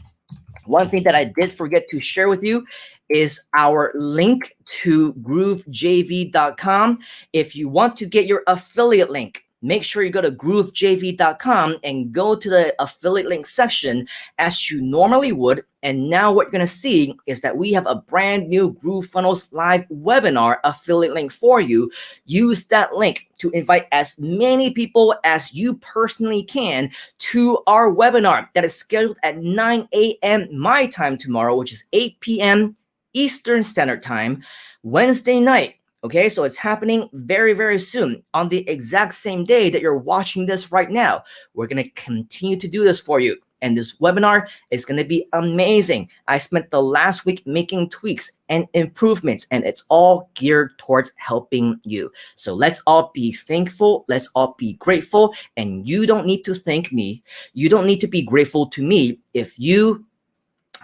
Speaker 1: One thing that I did forget to share with you is our link to groovejv.com. If you want to get your affiliate link, make sure you go to groovejv.com and go to the affiliate link section as you normally would. And now what you're going to see is that we have a brand new Groove Funnels live webinar affiliate link for you. Use that link to invite as many people as you personally can to our webinar that is scheduled at 9 a.m. my time tomorrow, which is 8 p.m. Eastern Standard Time, Wednesday night. Okay, so it's happening very, very soon on the exact same day that you're watching this right now. We're going to continue to do this for you. And this webinar is going to be amazing. I spent the last week making tweaks and improvements, and it's all geared towards helping you. So let's all be thankful. Let's all be grateful. And you don't need to thank me. You don't need to be grateful to me if you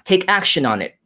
Speaker 1: take action on it.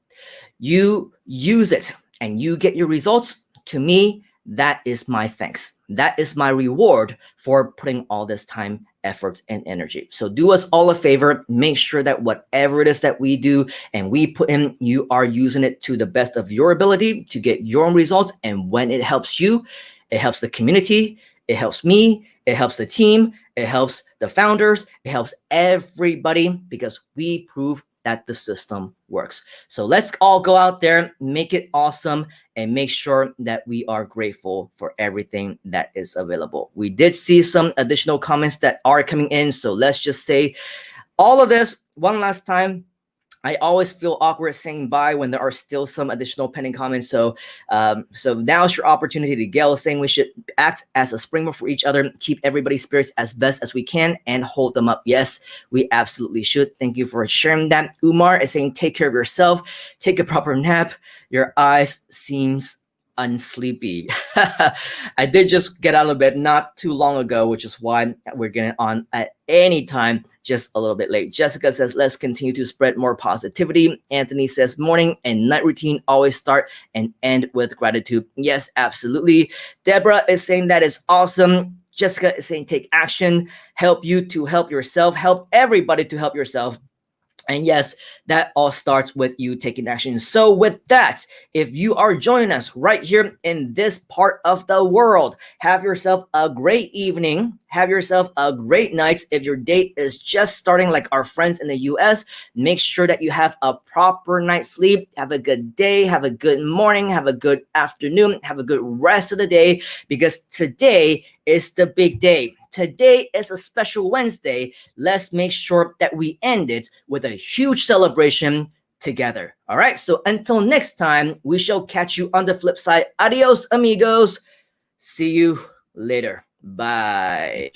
Speaker 1: You use it and you get your results. To me, that is my thanks. That is my reward for putting all this time, effort, and energy. So do us all a favor. Make sure that whatever it is that we do and we put in, you are using it to the best of your ability to get your own results. And when it helps you, it helps the community, it helps me, it helps the team, it helps the founders, it helps everybody, because we prove that the system works. So let's all go out there, make it awesome, and make sure that we are grateful for everything that is available. We did see some additional comments that are coming in. So let's just say all of this one last time. I always feel awkward saying bye when there are still some additional pending comments. So now's your opportunity to Gail is saying we should act as a springboard for each other, keep everybody's spirits as best as we can, and hold them up. Yes, we absolutely should. Thank you for sharing that. Umar is saying take care of yourself, take a proper nap. Your eyes seems unsleepy. I did just get out of bed not too long ago, which is why we're getting on at any time, just a little bit late. Jessica says, let's continue to spread more positivity. Anthony says, morning and night routine always start and end with gratitude. Yes, absolutely. Deborah is saying that is awesome. Jessica is saying take action, help you to help yourself, help everybody to help yourself. And yes, that all starts with you taking action. So with that, if you are joining us right here in this part of the world, have yourself a great evening. Have yourself a great night. If your date is just starting like our friends in the US, make sure that you have a proper night's sleep. Have a good day. Have a good morning. Have a good afternoon. Have a good rest of the day, because today is the big day. Today is a special Wednesday. Let's make sure that we end it with a huge celebration together. All right. So until next time, we shall catch you on the flip side. Adios, amigos. See you later. Bye.